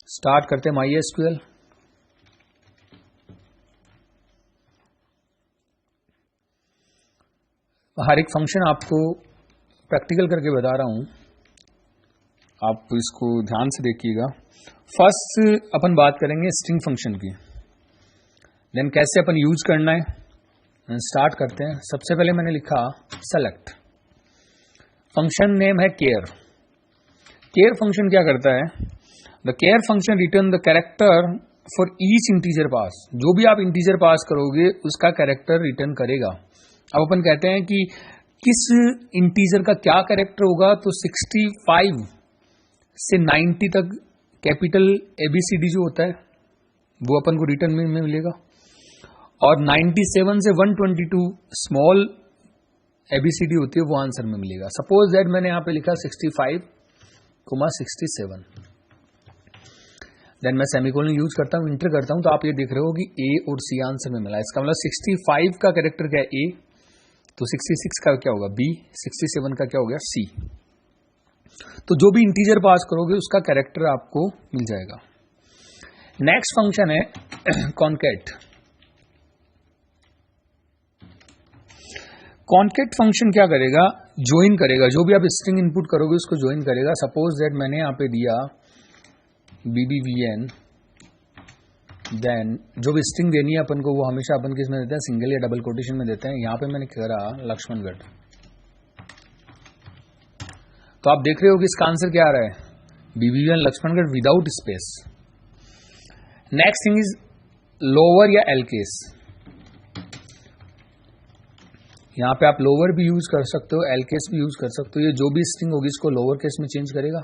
स्टार्ट करते हैं MySQL। हर एक फंक्शन आपको प्रैक्टिकल करके बता रहा हूं, आप इसको ध्यान से देखिएगा। फर्स्ट अपन बात करेंगे स्ट्रिंग फंक्शन की, देन कैसे अपन यूज करना है। स्टार्ट करते हैं। सबसे पहले मैंने लिखा सेलेक्ट, फंक्शन नेम है केयर। केयर फंक्शन क्या करता है, the char function return the character for each integer pass. जो भी आप इंटीजर पास करोगे उसका कैरेक्टर रिटर्न करेगा। अब अपन कहते हैं कि किस इंटीजर का क्या कैरेक्टर होगा, तो 65 से 90 तक कैपिटल ABCD जो होता है वो अपन को रिटर्न में मिलेगा, और 97 से 122 स्मॉल ABCD होती है वो आंसर में मिलेगा। सपोज दैट मैंने यहां पे लिखा 65,67, देन मैं सेमीकोलन यूज करता हूं, इंटर करता हूं, तो आप ये देख रहे हो कि A और C आंसर में मिला। इसका मतलब 65 का कैरेक्टर क्या है A, तो 66 का क्या होगा B, 67 का क्या हो गया C। तो जो भी इंटीजर पास करोगे उसका कैरेक्टर आपको मिल जाएगा। नेक्स्ट फंक्शन है कॉन्कैट। कॉन्कैट फंक्शन क्या करेगा, ज्वाइन करेगा। जो भी आप स्ट्रिंग इनपुट करोगे उसको ज्वाइन करेगा। सपोज दैट मैंने यहां पे दिया BBVN, देन जो भी स्ट्रिंग देनी है अपन को वो हमेशा अपन किस में देते हैं, सिंगल या डबल कोटेशन में देते हैं। यहां पे मैंने करा लक्ष्मणगढ़, तो आप देख रहे हो कि इसका आंसर क्या आ रहा है, BBVN Laxmangarh without space. Next thing is lower या एल केस। यहां पे आप लोअर भी यूज कर सकते हो, एल केस भी यूज कर सकते हो। ये जो भी स्ट्रिंग होगी इसको लोअर केस में चेंज करेगा।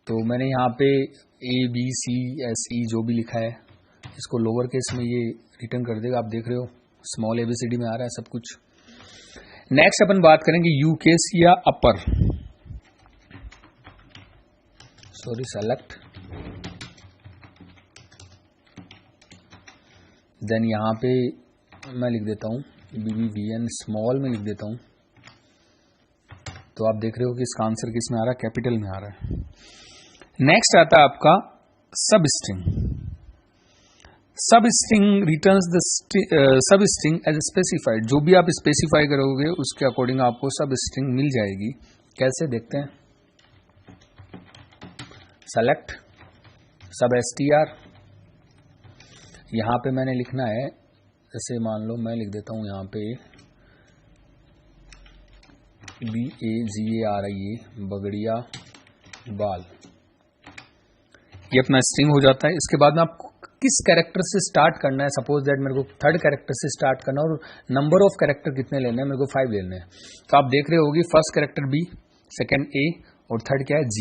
तो मैंने यहां पे ABCSE जो भी लिखा है इसको लोअर केस में ये रिटर्न कर देगा। आप देख रहे हो स्मॉल ABCD में आ रहा है सब कुछ। नेक्स्ट अपन बात करेंगे यू केस या अपर, सॉरी सेलेक्ट, देन यहां पे मैं लिख देता हूं BBVN स्मॉल में लिख देता हूं। तो आप देख रहे हो कि इसका आंसर किस में आ रहा है, कैपिटल में आ रहा है। नेक्स्ट आता है आपका substring. Substring returns the substring as specified. जो भी आप स्पेसिफाई करोगे उसके अकॉर्डिंग आपको सब स्ट्रिंग मिल जाएगी। कैसे देखते हैं, सेलेक्ट सब str, यहां पे मैंने लिखना है, जैसे मान लो मैं लिख देता हूं यहां पे BAGARIA बगड़िया बाल, ये अपना स्ट्रिंग हो जाता है। इसके बाद में आपको किस कैरेक्टर से स्टार्ट करना है। सपोज दैट मेरे को थर्ड कैरेक्टर से स्टार्ट करना और नंबर ऑफ कैरेक्टर कितने लेने हैं, मेरे को 5 लेने हैं। तो आप देख रहे होगी first character B, second A और थर्ड क्या है G।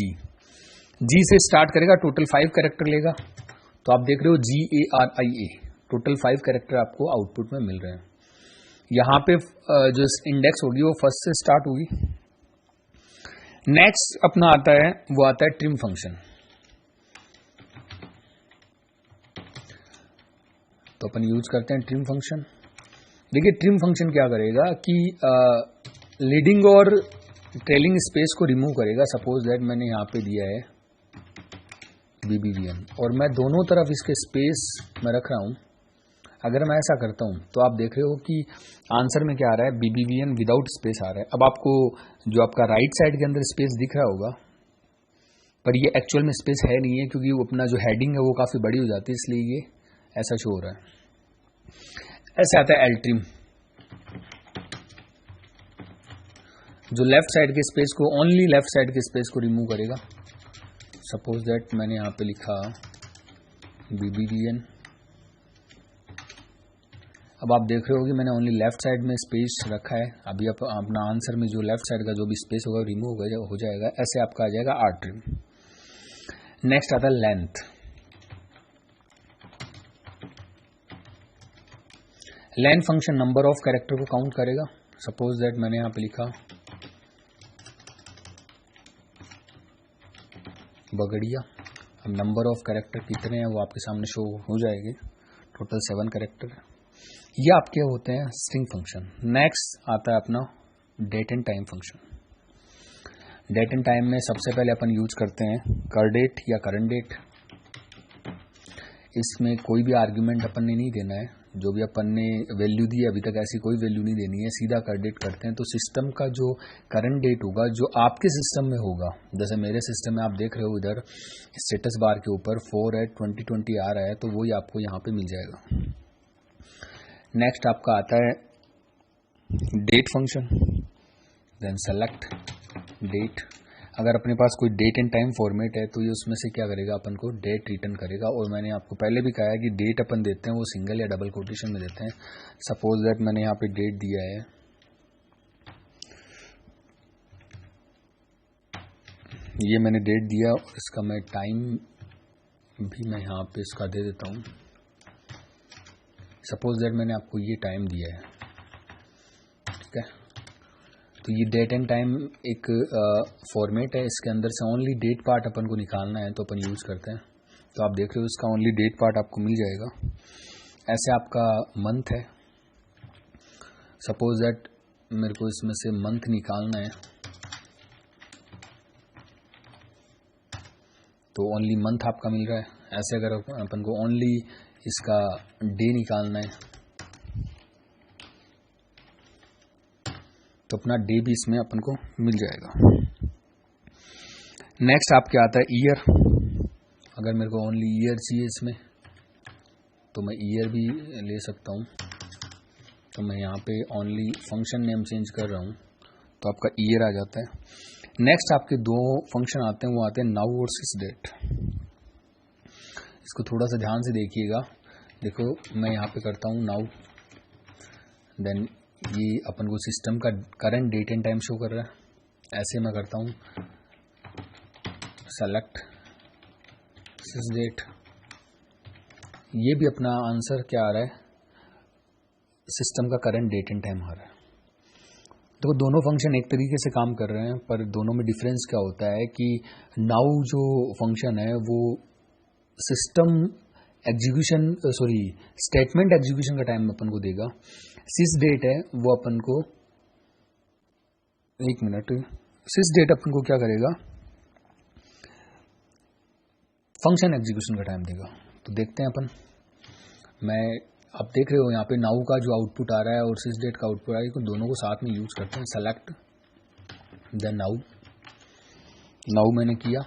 G से स्टार्ट करेगा, टोटल 5 कैरेक्टर लेगा। तो आप देख रहे हो GARIA, टोटल 5 कैरेक्टर आपको आउटपुट में मिल रहे हैं। यहां पे जो इंडेक्स होगी वो फर्स्ट से स्टार्ट होगी। नेक्स्ट अपना आता है वो आता है ट्रिम फंक्शन। तो अपन यूज करते हैं ट्रिम फंक्शन। देखिए ट्रिम फंक्शन क्या करेगा कि लीडिंग और ट्रेलिंग स्पेस को रिमूव करेगा। सपोज दैट मैंने यहां पे दिया है BBVN और मैं दोनों तरफ इसके स्पेस में रख रहा हूं। अगर मैं ऐसा करता हूं तो आप देख रहे हो कि आंसर में क्या आ रहा है, BBVN विदाउट स्पेस आ रहा है। अब आपको जो आपका राइट साइड के अंदर स्पेस दिख रहा होगा, पर ये एक्चुअल में स्पेस है नहीं है, क्योंकि वो अपना जो हेडिंग है वो काफी बड़ी हो जाती है, इसलिए ये ऐसा शो हो रहा है। ऐसे आता है एल्ट्रिम, जो लेफ्ट साइड के स्पेस को, ओनली लेफ्ट साइड के स्पेस को रिमूव करेगा। सपोज दैट मैंने यहां पे लिखा BBVN। अब आप देख रहे हो कि मैंने ओनली लेफ्ट साइड में स्पेस रखा है। अभी अपना आंसर में जो लेफ्ट साइड का जो भी स्पेस होगा रिमूव हो जाएगा। ऐसे आपका आ जाएगा आर्ट्रिम। नेक्स्ट आता है length. Length function number of character को काउंट करेगा। सपोज दैट मैंने यहां पे लिखा बगड़िया। अब नंबर ऑफ कैरेक्टर कितने हैं वो आपके सामने शो हो जाएंगे। Total 7 character. ये आपके होते हैं स्ट्रिंग फंक्शन। नेक्स्ट आता है अपना date and time function. Date and time में सबसे पहले अपन यूज करते हैं कर डेट या करंट डेट। इसमें कोई भी आर्ग्यूमेंट अपन ने नहीं देना है, जो भी अपन ने वैल्यू दी है अभी तक ऐसी कोई वैल्यू नहीं देनी है, सीधा कर डेट करते हैं। तो सिस्टम का जो करंट डेट होगा जो आपके सिस्टम में होगा, जैसे मेरे सिस्टम में आप देख रहे हो इधर स्टेटस बार के ऊपर 4/2020 आ रहा है, तो वही आपको यहाँ पे मिल जाएगा। नेक्स्ट आपका आता है date function, then select date. अगर अपने पास कोई डेट एंड टाइम फॉर्मेट है तो ये उसमें से क्या करेगा, अपन को डेट रिटर्न करेगा। और मैंने आपको पहले भी कहा है कि डेट अपन देते हैं वो सिंगल या डबल कोटेशन में देते हैं। सपोज दैट मैंने यहाँ पे डेट दिया है, ये मैंने डेट दिया और इसका मैं टाइम भी मैं यहाँ पे इसका दे देता हूँ। सपोज दैट मैंने आपको ये टाइम दिया है, ठीक है। तो ये डेट एंड टाइम एक फॉर्मेट है, इसके अंदर से ओनली डेट पार्ट अपन को निकालना है तो अपन यूज करते हैं। तो आप देख रहे हो इसका ओनली डेट पार्ट आपको मिल जाएगा। ऐसे आपका मंथ है, सपोज दैट मेरे को इसमें से मंथ निकालना है तो ओनली मंथ आपका मिल रहा है। ऐसे अगर अपन को ओनली इसका डे निकालना है तो अपना डे भी इसमें अपन को मिल जाएगा। नेक्स्ट आपके आता है ईयर। अगर मेरे को ओनली ईयर चाहिए इसमें तो मैं ईयर भी ले सकता हूँ। तो मैं यहाँ पे ओनली फंक्शन नेम चेंज कर रहा हूँ तो आपका ईयर आ जाता है। नेक्स्ट आपके दो फंक्शन आते हैं, वो आते हैं नाउ और सिस डेट। इसको थोड़ा सा ध्यान से देखिएगा। देखो मैं यहाँ पे करता हूँ नाउ, देन ये अपन को सिस्टम का current date and time show कर रहा है। ऐसे मैं करता हूँ सेलेक्ट सिस डेट, ये भी अपना आंसर क्या आ रहा है, सिस्टम का करंट डेट एंड टाइम आ रहा है। देखो दोनों फंक्शन एक तरीके से काम कर रहे हैं, पर दोनों में डिफरेंस क्या होता है कि नाउ जो फंक्शन है वो सिस्टम एग्जीक्यूशन स्टेटमेंट एग्जीक्यूशन का टाइम अपन को देगा। सिस डेट है वो अपन को, एक मिनट, सिस डेट अपन को क्या करेगा, फंक्शन एग्जीक्यूशन का टाइम देगा। तो देखते हैं अपन, मैं आप देख रहे हो यहाँ पे नाउ का जो आउटपुट आ रहा है और सिस डेट का आउटपुट आ रहा है, तो दोनों को साथ में यूज करते हैं। सेलेक्ट देन नाउ, नाउ मैंने किया,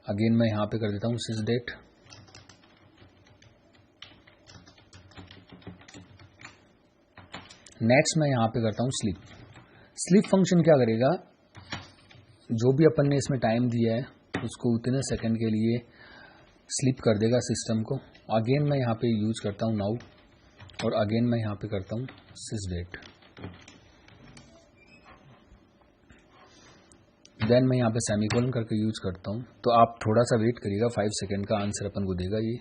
अगेन मैं यहाँ पे कर देता हूँ सिस डेट। नेक्स्ट मैं यहाँ पे करता हूँ स्लीप। स्लीप फंक्शन क्या करेगा, जो भी अपन ने इसमें टाइम दिया है उसको उतने सेकंड के लिए स्लीप कर देगा सिस्टम को। अगेन मैं यहाँ पे यूज करता हूँ नाउ और अगेन मैं यहाँ पे करता हूँ सिस डेट। देन मैं यहाँ पे सेमीकोलन करके यूज करता हूँ। तो आप थोड़ा सा वेट करिएगा, 5 सेकंड का आंसर अपन को देगा ये।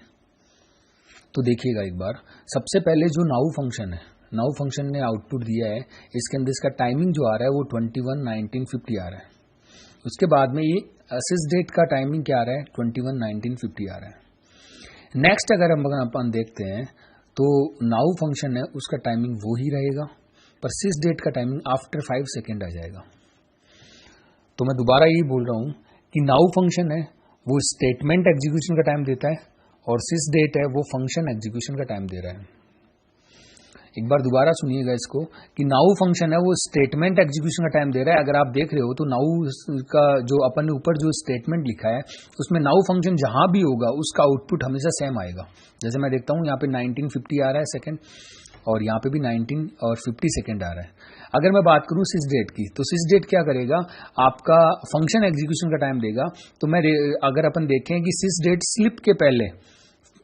तो देखिएगा एक बार, सबसे पहले जो नाउ फंक्शन है, नाउ फंक्शन ने आउटपुट दिया है, इसके अंदर इसका टाइमिंग जो आ रहा है वो 21/1950 आ रहा है। उसके बाद में ये सिस डेट का टाइमिंग क्या आ रहा है, 21/1950 आ रहा है। नेक्स्ट अगर हम अपन देखते हैं तो नाउ फंक्शन है उसका टाइमिंग वो ही रहेगा, पर सिस डेट का टाइमिंग आफ्टर 5 सेकेंड आ जाएगा। तो मैं दोबारा यही बोल रहा हूं कि नाउ फंक्शन है वो स्टेटमेंट एग्जीक्यूशन का टाइम देता है और सिस डेट है वो फंक्शन एग्जीक्यूशन का टाइम दे रहा है। एक बार दोबारा सुनिएगा इसको कि नाउ फंक्शन है वो स्टेटमेंट एग्जीक्यूशन का टाइम दे रहा है। अगर आप देख रहे हो तो नाउ का जो अपन ने ऊपर जो स्टेटमेंट लिखा है उसमें नाउ फंक्शन जहां भी होगा उसका आउटपुट हमेशा सेम आएगा। जैसे मैं देखता हूं यहाँ पे 1950 आ रहा है सेकंड और यहाँ पे भी 19 और 50 सेकंड आ रहा है। अगर मैं बात करूं सिस डेट की, तो सिस डेट क्या करेगा, आपका फंक्शन एग्जीक्यूशन का टाइम देगा। तो मैं अगर अपन देखें कि सिस डेट स्लिप के पहले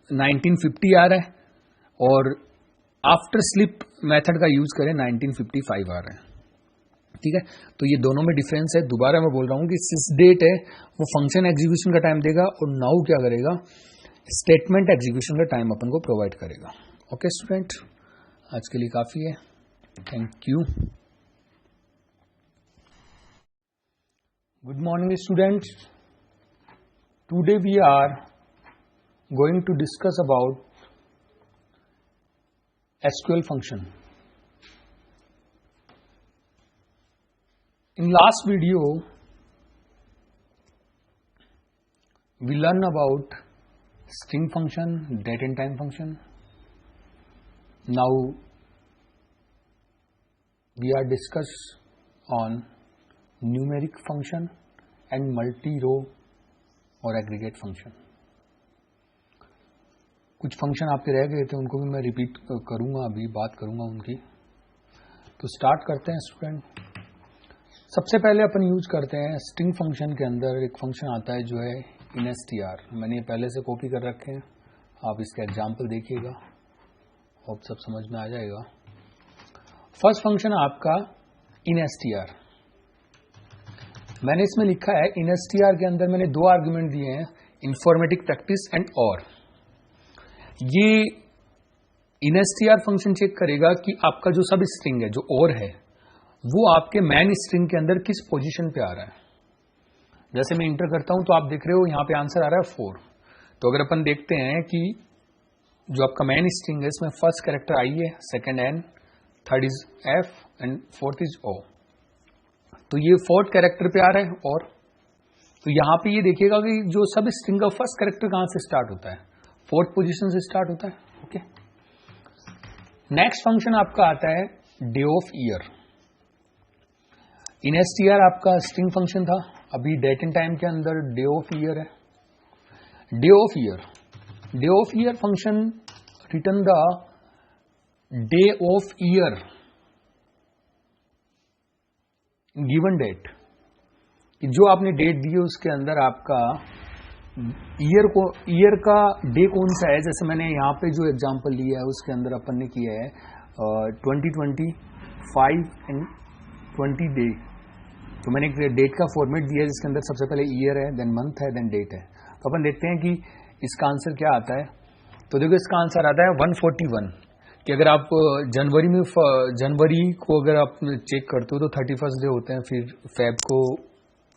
1950 आ रहा है और आफ्टर स्लिप मेथड का यूज करें 1955 आ रहा है, ठीक है। तो ये दोनों में डिफरेंस है। दोबारा मैं बोल रहा हूं कि सिस डेट है वो फंक्शन एग्जीक्यूशन का टाइम देगा और नाउ क्या करेगा, स्टेटमेंट एग्जीक्यूशन का टाइम अपन को प्रोवाइड करेगा। ओके स्टूडेंट, आज के लिए काफी है, thank you. Good morning students, Today we are going to discuss about SQL function. In last video, we learned about string function, date and time function. Now we are discuss on numeric function and multi-row और aggregate function. कुछ function आपके रह गए थे, उनको भी मैं repeat करूंगा, अभी बात करूंगा उनकी. तो स्टार्ट करते हैं स्टूडेंट. सबसे पहले अपन यूज करते हैं स्ट्रिंग फंक्शन के अंदर एक फंक्शन आता है जो है instr. मैंने ये पहले से कॉपी कर रखे हैं, आप इसका एग्जाम्पल देखिएगा और सब समझ में आ जाएगा. फर्स्ट फंक्शन आपका instr. मैंने इसमें लिखा है instr के अंदर मैंने दो आर्गुमेंट दिए हैं, इंफॉर्मेटिक प्रैक्टिस एंड और. ये instr फंक्शन चेक करेगा कि आपका जो सब स्ट्रिंग है जो और है वो आपके मैन स्ट्रिंग के अंदर किस पोजीशन पे आ रहा है. जैसे मैं इंटर करता हूं तो आप देख रहे हो यहां पे आंसर आ रहा है 4. तो अगर अपन देखते हैं कि जो आपका मैन स्ट्रिंग है इसमें फर्स्ट कैरेक्टर आई है, second N, third is F and fourth is O. तो ये फोर्थ कैरेक्टर पे आ रहा है और. तो यहां पे ये देखिएगा कि जो सब स्ट्रिंग का फर्स्ट कैरेक्टर कहां से स्टार्ट होता है, फोर्थ पोजीशन से स्टार्ट होता है. ओके. नेक्स्ट फंक्शन आपका आता है डे ऑफ ईयर. instr आपका स्ट्रिंग फंक्शन था, अभी डेट एंड टाइम के अंदर डे ऑफ ईयर है. Day of year function return the day of year given date. जो आपने डेट दी है उसके अंदर आपका ईयर का डे कौन सा है. जैसे मैंने यहाँ पे जो एग्जांपल लिया है उसके अंदर अपन ने किया है 2025 एंड 20 डे. तो मैंने एक डेट का फॉर्मेट दिया है जिसके अंदर सबसे पहले ईयर है, देन मंथ है, देन डेट है. तो अपन देखते हैं कि इसका आंसर क्या आता है. तो देखो इसका आंसर आता है 141. कि अगर आप जनवरी को अगर आप चेक करते हो तो 31 डे होते हैं, फिर फेब को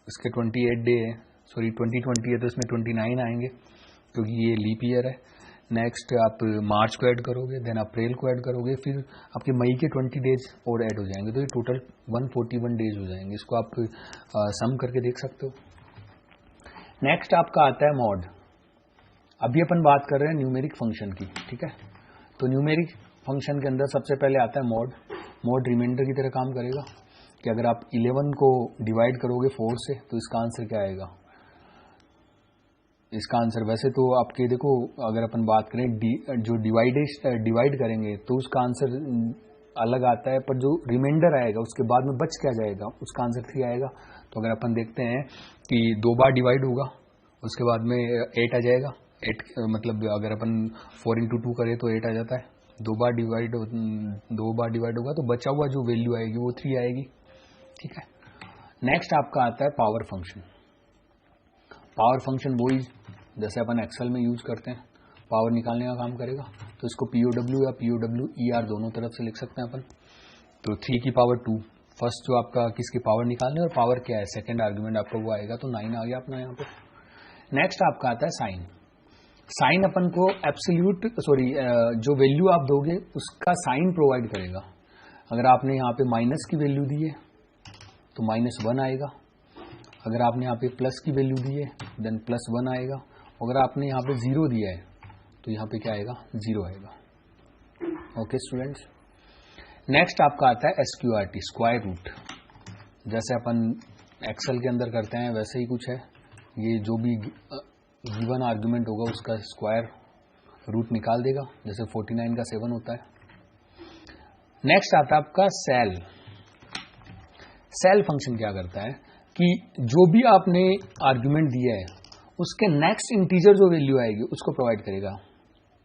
इसके 28 डे है, सॉरी 2020 है तो इसमें 29 आएंगे क्योंकि ये लीप ईयर है. नेक्स्ट आप मार्च को ऐड करोगे, देन अप्रैल को ऐड करोगे, फिर आपके मई के 20 डेज और ऐड हो जाएंगे. तो ये टोटल 141 डेज हो जाएंगे. इसको आप सम करके देख सकते हो. नेक्स्ट आपका आता है मॉड. अभी अपन बात कर रहे हैं न्यूमेरिक फंक्शन की, ठीक है. तो न्यूमेरिक फंक्शन के अंदर सबसे पहले आता है मॉड. मॉड रिमाइंडर की तरह काम करेगा कि अगर आप 11 को डिवाइड करोगे 4 से तो इसका आंसर क्या आएगा. इसका आंसर वैसे तो आपके देखो अगर अपन बात करें जो डिवाइड करेंगे तो उसका आंसर अलग आता है, पर जो रिमाइंडर आएगा उसके बाद में बच क्या जाएगा उसका आंसर 3 आएगा. तो अगर अपन देखते हैं कि 2 बार डिवाइड होगा उसके बाद में 8 आ जाएगा. 8 मतलब अगर अपन 4 into 2 करें तो 8 आ जाता है. 2 बार डिवाइड होगा तो बचा हुआ जो वैल्यू आएगी वो 3 आएगी, ठीक है. नेक्स्ट आपका आता है पावर फंक्शन. पावर फंक्शन वही जैसे अपन एक्सेल में यूज करते हैं, पावर निकालने का काम करेगा. तो इसको POW या POWER दोनों तरफ से लिख सकते हैं अपन. तो 3 की पावर 2, फर्स्ट जो आपका किसकी पावर निकालने और पावर क्या है सेकंड आर्गुमेंट आपका वो आएगा. तो 9 आ गया अपना यहाँ पे. नेक्स्ट आपका आता है साइन. साइन अपन को एब्सोल्यूट जो वैल्यू आप दोगे उसका साइन प्रोवाइड करेगा. अगर आपने यहाँ पे माइनस की वैल्यू दी है तो -1 आएगा. अगर आपने यहाँ पे प्लस की वैल्यू दी है देन +1 आएगा. अगर आपने यहाँ पे 0 दिया है तो यहाँ पे क्या आएगा, 0 आएगा. Okay students. नेक्स्ट आपका आता है SQRT, स्क्वायर रूट. जैसे अपन एक्सेल के अंदर करते हैं वैसे ही कुछ है. ये जो भी गिवन आर्गुमेंट होगा उसका स्क्वायर रूट निकाल देगा, जैसे 49 का 7 होता है. नेक्स्ट आता है आपका सेल. सेल फंक्शन क्या करता है कि जो भी आपने आर्गुमेंट दिया है उसके नेक्स्ट इंटीजर जो वैल्यू आएगी उसको प्रोवाइड करेगा,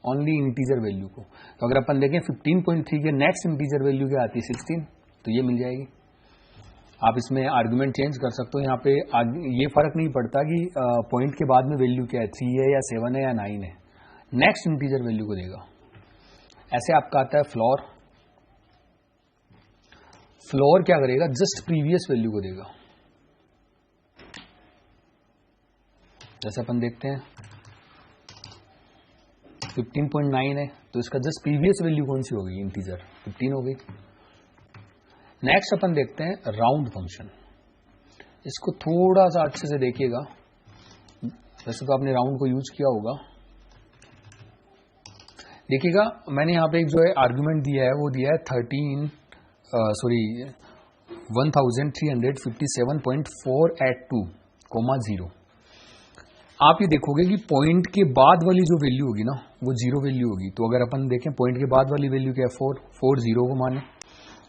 ओनली इंटीजर वैल्यू को. तो अगर अपन देखें 15.3 के नेक्स्ट इंटीजर वैल्यू क्या आती है 16, तो ये मिल जाएगी. आप इसमें आर्गुमेंट चेंज कर सकते हो. यहाँ पे ये फर्क नहीं पड़ता कि पॉइंट के बाद में वैल्यू क्या है, 3 है या 7 है या 9 है, नेक्स्ट इंटीजर वैल्यू को देगा. ऐसे आपका आता है फ्लोर. फ्लोर क्या करेगा, जस्ट प्रीवियस वैल्यू को देगा. जैसे अपन देखते हैं 15.9 है, तो इसका जस्ट प्रीवियस वैल्यू कौन सी हो गई, इंटीजर 15 हो गई। नेक्स्ट अपन देखते हैं राउंड फंक्शन। इसको थोड़ा सा अच्छे से देखिएगा, वैसे तो आपने राउंड को यूज किया होगा। देखिएगा मैंने यहाँ पे एक जो है आर्गुमेंट दिया है, वो दिया है 1357.482, 0। आप ये देखोगे कि पॉइंट के बाद वाली जो वैल्यू होगी ना, वो जीरो वैल्यू होगी। तो अगर अपन देखें पॉइंट के बाद वाली वैल्यू क्या है, 4 0 को माने,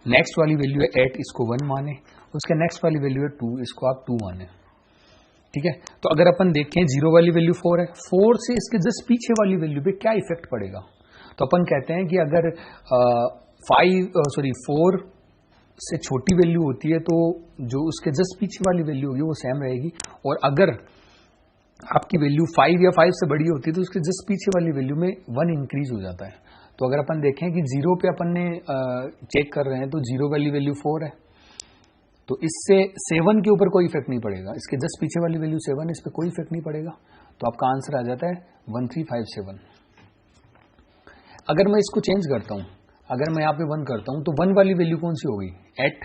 नेक्स्ट वाली वैल्यू है 8, इसको 1 माने, उसके नेक्स्ट वाली वैल्यू है 2, इसको आप 2 माने, ठीक है। तो अगर अपन देखें जीरो वाली वैल्यू 4 है, 4 से इसके जस्ट पीछे वाली वैल्यू पे क्या इफेक्ट पड़ेगा, तो अपन कहते हैं कि अगर 4 से छोटी वैल्यू होती है तो जो उसके जस्ट पीछे वाली वैल्यू होगी वो सेम रहेगी, और अगर आपकी वैल्यू 5 या 5 से बड़ी होती है तो उसके जस्ट पीछे वाली वैल्यू में 1 इंक्रीज हो जाता है। तो अगर अपन देखें कि 0 पे अपन ने चेक कर रहे हैं तो 0 वाली वैल्यू 4 है, तो इससे 7 के ऊपर कोई इफेक्ट नहीं पड़ेगा, इसके जस्ट पीछे वाली वैल्यू 7 है, इस पर कोई इफेक्ट नहीं पड़ेगा। तो आपका आंसर आ जाता है 1357। अगर मैं इसको चेंज करता हूं, अगर मैं यहाँ पे 1 करता हूं तो 1 वाली वैल्यू कौन सी हो गई, 8,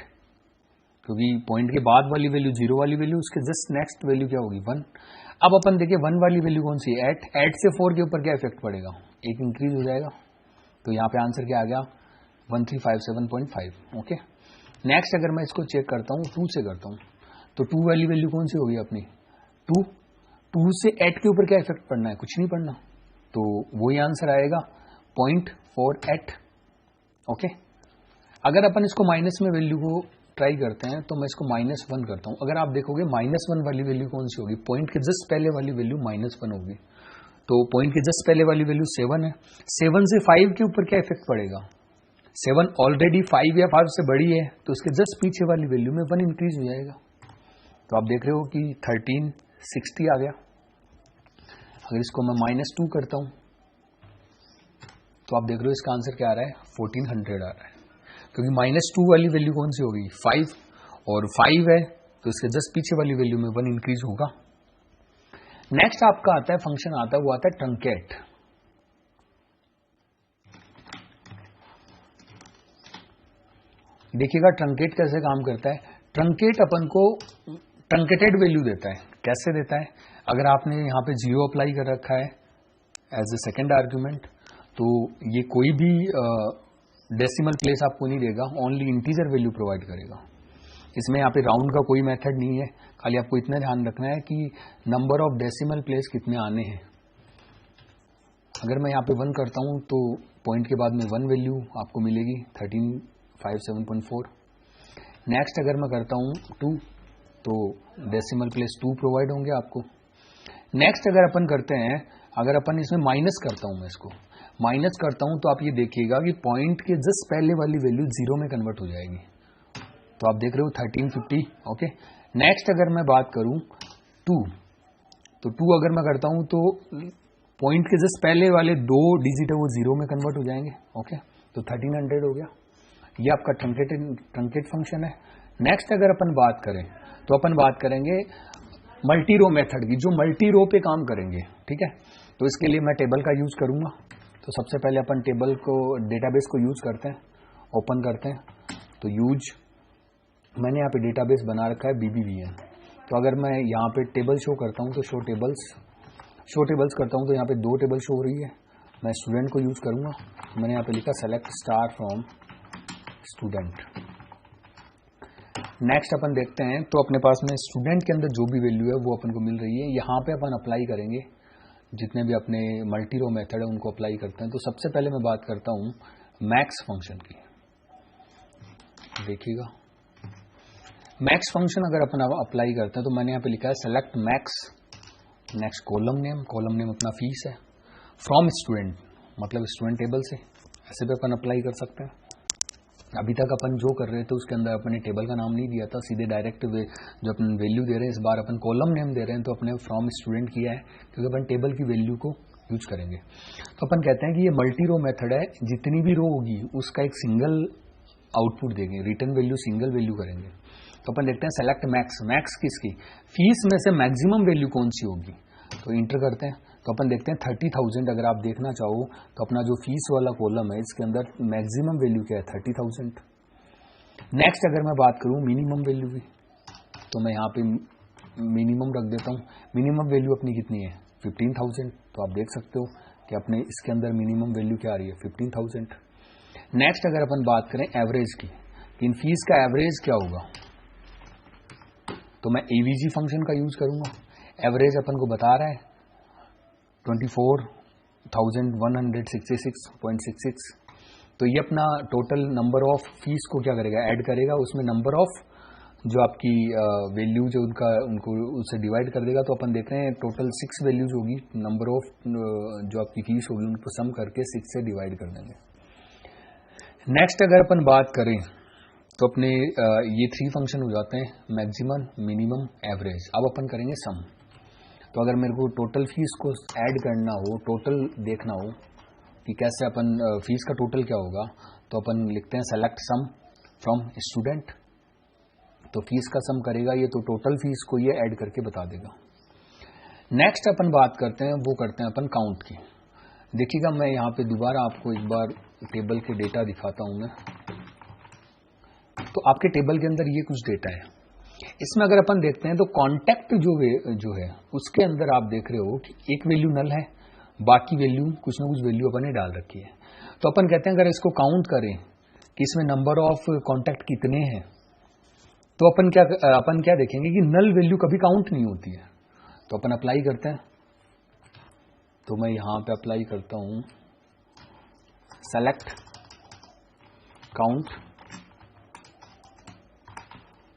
क्योंकि पॉइंट के बाद वाली वैल्यू 0 वाली वैल्यू, उसके जस्ट नेक्स्ट वैल्यू क्या होगी 1। अब अपन देखिए 1 वाली वैल्यू कौन सी है, 8 से 4 के ऊपर क्या इफेक्ट पड़ेगा, 1 इंक्रीज हो जाएगा। तो यहाँ पे आंसर क्या आ गया 1357.5। ओके, नेक्स्ट अगर मैं इसको चेक करता हूँ 2 से करता हूँ, तो 2 वाली वैल्यू कौन सी होगी अपनी 2 से 8 के ऊपर क्या इफेक्ट पड़ना है, कुछ नहीं पड़ना, तो वही आंसर आएगा 0.48। ओके, अगर अपन इसको माइनस में वैल्यू को ट्राई करते हैं तो मैं इसको -1 करता हूं। अगर आप देखोगे -1 वाली वैल्यू कौन सी होगी, पॉइंट के जस्ट पहले वाली वैल्यू -1 होगी, तो पॉइंट के जस्ट पहले वाली वैल्यू 7 है, 7 से 5 के ऊपर क्या इफेक्ट पड़ेगा, 7 ऑलरेडी 5 या 5 से बड़ी है, तो उसके जस्ट पीछे वाली वैल्यू में 1 इंक्रीज हो जाएगा। तो आप देख रहे हो कि 1360 आ गया। अगर इसको मैं -2 करता हूं तो आप देख रहे हो इसका आंसर क्या आ रहा है 1400 आ रहा है, क्योंकि -2 वाली वैल्यू कौन सी होगी 5, और 5 है तो इसके जस्ट पीछे वाली वैल्यू में 1 इंक्रीज होगा। नेक्स्ट आपका आता है फंक्शन आता है, वो आता है ट्रंकेट। देखिएगा ट्रंकेट कैसे काम करता है। ट्रंकेट अपन को ट्रंकेटेड वैल्यू देता है। कैसे देता है, अगर आपने यहाँ पे 0 अप्लाई कर रखा है एज ए सेकेंड आर्ग्यूमेंट, तो ये कोई भी डेसिमल प्लेस आपको नहीं देगा, ओनली इंटीजर वैल्यू प्रोवाइड करेगा। इसमें यहाँ पे राउंड का कोई मेथड नहीं है, खाली आपको इतना ध्यान रखना है कि नंबर ऑफ डेसिमल प्लेस कितने आने हैं। अगर मैं यहाँ पे 1 करता हूँ तो पॉइंट के बाद में 1 वैल्यू आपको मिलेगी 1357.4। नेक्स्ट अगर मैं करता हूँ 2 तो डेसिमल प्लेस 2 प्रोवाइड होंगे आपको। नेक्स्ट अगर अपन करते हैं, अगर अपन इसमें माइनस करता हूँ, मैं इसको माइनस करता हूँ तो आप ये देखिएगा कि पॉइंट के जस्ट पहले वाली वैल्यू 0 में कन्वर्ट हो जाएगी। तो आप देख रहे हो 1350। ओके, नेक्स्ट अगर मैं बात करूं 2, तो 2 अगर मैं करता हूं तो पॉइंट के जस्ट पहले वाले 2 डिजिट है वो 0 में कन्वर्ट हो जाएंगे। ओके, तो 1300 हो गया। ये आपका ट्रंकेट फंक्शन है। नेक्स्ट अगर अपन बात करें तो अपन बात करेंगे मल्टी रो मेथड की, जो मल्टी रो पे काम करेंगे। ठीक है, तो इसके लिए मैं टेबल का यूज करूंगा। तो सबसे पहले अपन टेबल को, डेटाबेस को यूज करते हैं, ओपन करते हैं। तो यूज, मैंने यहाँ पे डेटाबेस बना रखा है BBVN। तो अगर मैं यहाँ पे टेबल शो करता हूँ तो शो टेबल्स करता हूँ तो यहाँ पे 2 टेबल शो हो रही है। मैं स्टूडेंट को यूज करूंगा। मैंने यहाँ पे लिखा select star from student. Next अपन देखते हैं, तो अपने पास में स्टूडेंट के अंदर जो भी वैल्यू है वो अपन को मिल रही है। यहाँ पे अपन अप्लाई करेंगे, जितने भी अपने मल्टी रो मेथड है उनको अप्लाई करते हैं। तो सबसे पहले मैं बात करता हूँ मैक्स फंक्शन की। देखिएगा मैक्स फंक्शन अगर अपन अप्लाई करते हैं तो मैंने यहाँ पे लिखा है select max, next column name अपना फीस है, फ्रॉम स्टूडेंट मतलब स्टूडेंट टेबल से, ऐसे भी अपन अप्लाई कर सकते हैं। अभी तक अपन जो कर रहे थे उसके अंदर अपने टेबल का नाम नहीं दिया था, सीधे डायरेक्ट जो अपन वैल्यू दे रहे हैं, इस बार अपन कॉलम नेम दे रहे हैं तो अपने फ्रॉम स्टूडेंट किया है, क्योंकि अपन टेबल की वैल्यू को यूज करेंगे। तो अपन कहते हैं कि ये मल्टी रो मेथड है, जितनी भी रो होगी उसका एक सिंगल आउटपुट देंगे, रिटर्न वैल्यू सिंगल वैल्यू करेंगे। तो अपन देखते हैं सेलेक्ट मैक्स, मैक्स किसकी, फीस में से मैक्सिमम वैल्यू कौन सी होगी। तो इंटर करते हैं तो अपन देखते हैं 30,000 अगर आप देखना चाहो तो अपना जो फीस वाला कॉलम है इसके अंदर मैक्सिमम वैल्यू क्या है 30,000। नेक्स्ट अगर मैं बात करूं मिनिमम वैल्यू की तो मैं यहाँ पे मिनिमम रख देता हूँ। मिनिमम वैल्यू अपनी कितनी है 15,000। तो आप देख सकते हो कि अपने इसके अंदर मिनिमम वैल्यू क्या आ रही है 15,000। नेक्स्ट अगर अपन बात करें एवरेज की, इन फीस का एवरेज क्या होगा तो मैं एवीजी फंक्शन का यूज करूंगा। एवरेज अपन को बता रहा है 24,166.66। तो ये अपना टोटल नंबर ऑफ फीस को क्या करेगा ऐड करेगा, उसमें नंबर ऑफ जो आपकी वैल्यू जो उनको उससे डिवाइड कर देगा। तो अपन देख रहे हैं टोटल 6 वैल्यूज होगी, नंबर ऑफ जो आपकी फीस होगी उनको सम करके 6 से डिवाइड कर देंगे। नेक्स्ट अगर अपन बात करें तो अपने ये 3 फंक्शन हो जाते हैं मैक्सिमम मिनिमम एवरेज। अब अपन करेंगे सम। तो अगर मेरे को टोटल फीस को ऐड करना हो, टोटल देखना हो कि कैसे अपन फीस का टोटल क्या होगा, तो अपन लिखते हैं सेलेक्ट सम फ्रॉम स्टूडेंट। तो फीस का सम करेगा ये, तो टोटल फीस को ये ऐड करके बता देगा। नेक्स्ट अपन बात करते हैं, वो करते हैं अपन काउंट की। देखिएगा मैं यहाँ पे दोबारा आपको एक बार टेबल के डेटा दिखाता हूं मैं। तो आपके टेबल के अंदर ये कुछ डेटा है, इसमें अगर अपन देखते हैं तो कॉन्टैक्ट जो है उसके अंदर आप देख रहे हो कि एक वैल्यू नल है, बाकी वैल्यू कुछ ना कुछ वैल्यू अपन ने डाल रखी है। तो अपन कहते हैं अगर इसको काउंट करें कि इसमें नंबर ऑफ कॉन्टैक्ट कितने हैं, तो अपन क्या देखेंगे कि नल वैल्यू कभी काउंट नहीं होती है। तो अपन अप्लाई करते हैं। तो मैं यहां पे अप्लाई करता हूं select count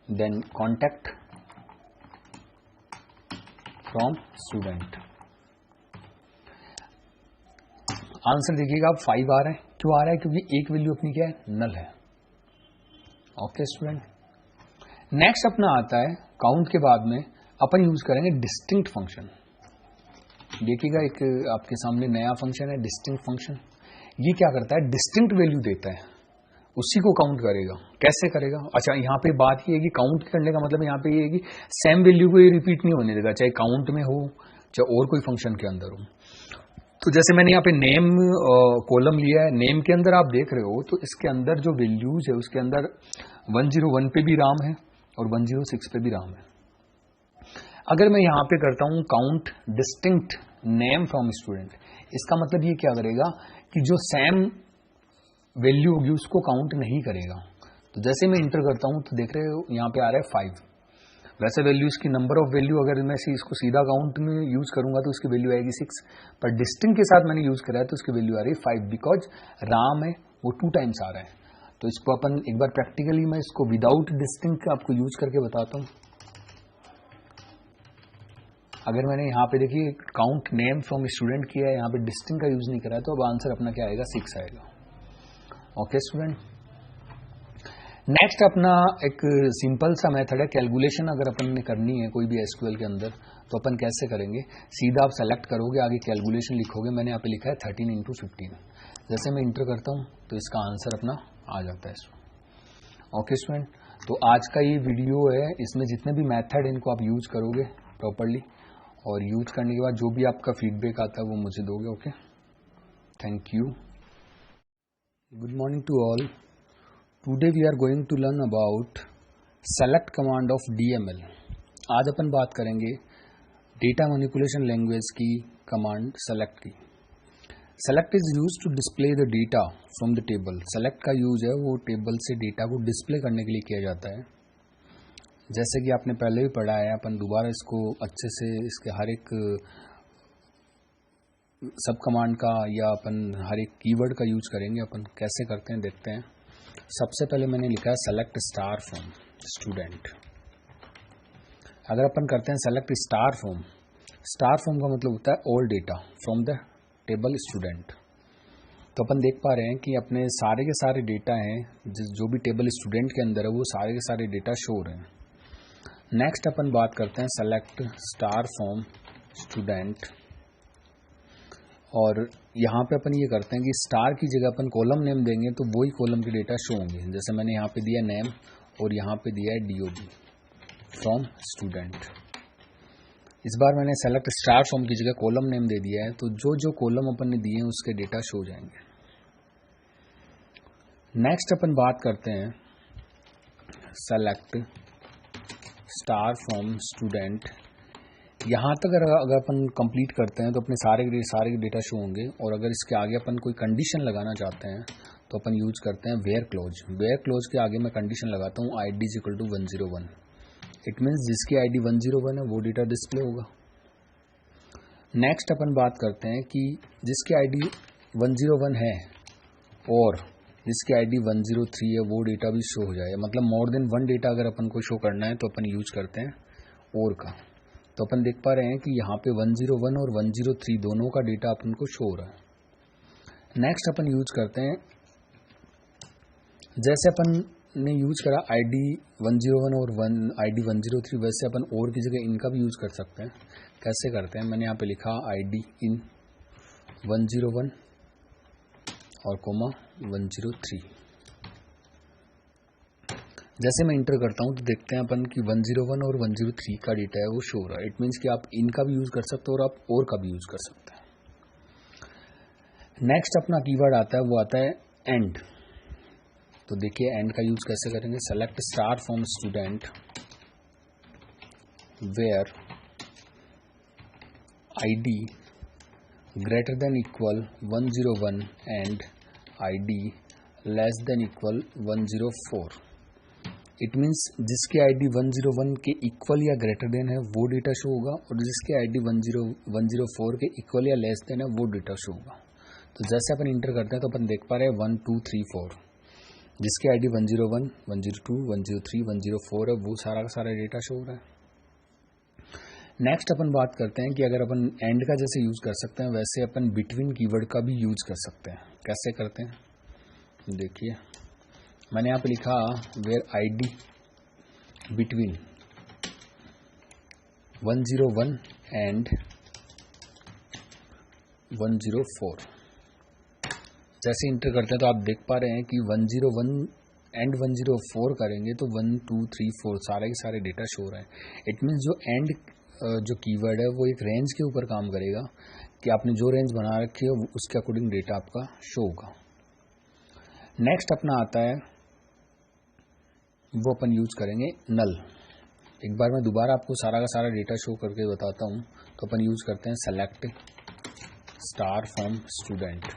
then contact from student. Answer देखिएगा अब 5 आ रहा है। क्यों आ रहा है? क्योंकि एक वैल्यू अपनी क्या है नल है। ओके स्टूडेंट, नेक्स्ट अपना आता है काउंट के बाद में अपन यूज करेंगे डिस्टिंक्ट फंक्शन। देखिएगा एक आपके सामने नया फंक्शन है डिस्टिंक्ट फंक्शन। ये क्या करता है डिस्टिंक्ट वैल्यू देता है, उसी को काउंट करेगा। कैसे करेगा? अच्छा यहाँ पे बात ये है कि काउंट करने का मतलब यहाँ पे ये है कि सेम वैल्यू को ये रिपीट नहीं होने देगा, चाहे काउंट में हो चाहे और कोई फंक्शन के अंदर हो। तो जैसे मैंने यहाँ पे नेम कॉलम लिया है, नेम के अंदर आप देख रहे हो तो इसके अंदर जो वैल्यूज है उसके अंदर 101 पे भी राम है और 106 पे भी राम है। अगर मैं यहाँ पे करता हूँ count distinct name from student, इसका मतलब ये क्या करेगा कि जो सेम वैल्यू होगी उसको काउंट नहीं करेगा। तो जैसे मैं इंटर करता हूँ तो देख रहे हो यहाँ पे आ रहा है 5। वैसे वैल्यूज की नंबर ऑफ वैल्यू अगर मैं इसको सीधा काउंट में यूज करूंगा तो उसकी वैल्यू आएगी 6, पर डिस्टिंक्ट के साथ मैंने यूज करा है तो उसकी वैल्यू आ रही है 5 बिकॉज राम है वो 2 टाइम्स आ रहा है। तो इसको अपन एक बार प्रैक्टिकली मैं इसको विदाउट डिस्टिंक्ट आपको यूज करके बताता हूँ। अगर मैंने यहाँ पे देखिए काउंट नेम फ्रॉम स्टूडेंट किया है, यहाँ पे डिस्टिंक्ट का यूज नहीं करा है, तो अब आंसर अपना क्या आएगा 6 आएगा। ओके स्टूडेंट, नेक्स्ट अपना एक सिंपल सा मेथड है कैलकुलेशन। अगर अपन ने करनी है कोई भी एसक्यूएल के अंदर तो अपन कैसे करेंगे, सीधा आप सेलेक्ट करोगे, आगे कैलकुलेशन लिखोगे। मैंने यहाँ पे लिखा है 13 × 15। जैसे मैं इंटर करता हूँ तो इसका आंसर अपना आ जाता है। ओके स्टूडेंट, तो आज का ये वीडियो है, इसमें जितने भी मेथड है इनको आप यूज करोगे प्रॉपरली, और यूज करने के बाद जो भी आपका फीडबैक आता है वो मुझे दोगे। Okay, thank you. Good morning to all. Today we are going to learn about select command of DML। आज अपन बात करेंगे डेटा मैनिपुलेशन लैंग्वेज की कमांड सेलेक्ट की। Select is use to display the data from the table. Select का use है वो table से डेटा को डिस्प्ले करने के लिए किया जाता है। जैसे कि आपने पहले भी पढ़ा है, अपन दोबारा इसको अच्छे से इसके हर एक सब कमांड का या अपन हर एक कीवर्ड का यूज करेंगे। अपन कैसे करते हैं देखते हैं। सबसे पहले मैंने लिखा है सेलेक्ट स्टार फ्रॉम स्टूडेंट। अगर अपन करते हैं सेलेक्ट स्टार फ्रॉम का मतलब होता है all data from the table student. तो अपन देख पा रहे हैं कि अपने सारे के सारे डेटा हैं जो भी टेबल स्टूडेंट के अंदर है वो सारे के सारे डेटा शो हो रहे हैं। नेक्स्ट अपन बात करते हैं सेलेक्ट स्टार फ्रॉम स्टूडेंट, और यहाँ पे अपन ये करते हैं कि स्टार की जगह अपन कॉलम नेम देंगे तो वही कॉलम के डेटा शो होंगे। जैसे मैंने यहाँ पे दिया नेम और यहाँ पे दिया है DOB फ्रॉम स्टूडेंट। इस बार मैंने सेलेक्ट स्टार फॉर्म की जगह कॉलम नेम दे दिया है, तो जो जो कॉलम अपन ने दिए हैं उसके डेटा शो हो जाएंगे। नेक्स्ट अपन बात करते हैं सेलेक्ट स्टार फॉर्म स्टूडेंट। यहाँ तक अगर अपन कंप्लीट करते हैं तो अपने सारे डेटा शो होंगे। और अगर इसके आगे अपन कोई कंडीशन लगाना चाहते हैं तो अपन यूज करते हैं वेयर क्लोज। वेयर क्लोज के आगे मैं कंडीशन लगाता हूँ ID is equal to 101। It means जिसकी ID 101 है वो डेटा डिस्प्ले होगा। नेक्स्ट अपन बात करते हैं कि जिसकी ID 101 है और जिसकी ID 103 है वो डेटा भी शो हो जाए। मतलब मोर देन वन डेटा अगर अपन को शो करना है तो अपन यूज करते हैं और का। तो अपन देख पा रहे हैं कि यहाँ पे 101 और 103 दोनों का डेटा अपन को शो हो रहा है। नेक्स्ट अपन यूज करते हैं, जैसे अपन ने यूज करा ID 101 और ID 103, वैसे अपन और की जगह इनका भी यूज कर सकते हैं। कैसे करते हैं, मैंने यहाँ पे लिखा ID इन 101 और कोमा 103। जैसे मैं इंटर करता हूं तो देखते हैं अपन कि 101 और 103 का डेटा है वो शो हो रहा है। इट मीन्स कि आप इनका भी यूज कर सकते हो और आप और का भी यूज कर सकते हैं। नेक्स्ट अपना कीवर्ड आता है, वो आता है एंड। तो देखिए एंड का यूज कैसे करेंगे। Select star from student where ID greater than equal 101 and ID less than equal 104। It means जिसकी ID 101 के इक्वल या ग्रेटर देन है वो डेटा शो होगा, और जिसके ID 104 के इक्वल या लेस देन है वो डेटा शो होगा। तो जैसे अपन इंटर करते हैं तो अपन देख पा रहे हैं 1 2 3 4। जिसकी ID 101 102 103 104 है वो सारा का सारा डेटा शो हो रहा है। नेक्स्ट अपन बात करते हैं कि अगर अपन एंड का जैसे यूज कर सकते हैं वैसे अपन बिटवीन कीवर्ड का भी यूज कर सकते हैं। कैसे करते हैं देखिए, मैंने यहाँ पे लिखा वेयर ID बिटवीन 101 एंड 104। जैसे इंटर करते हैं तो आप देख पा रहे हैं कि 101 एंड 104 करेंगे तो 1 2 3 4 सारे के सारे डेटा शो हो रहे हैं। इट मीन्स जो एंड जो कीवर्ड है वो एक रेंज के ऊपर काम करेगा कि आपने जो रेंज बना रखी है उसके अकॉर्डिंग डेटा आपका शो होगा। नेक्स्ट अपना आता है, वो अपन यूज करेंगे नल। एक बार मैं दोबारा आपको सारा का सारा डेटा शो करके बताता हूँ। तो अपन यूज करते हैं सेलेक्ट स्टार फ्रॉम स्टूडेंट।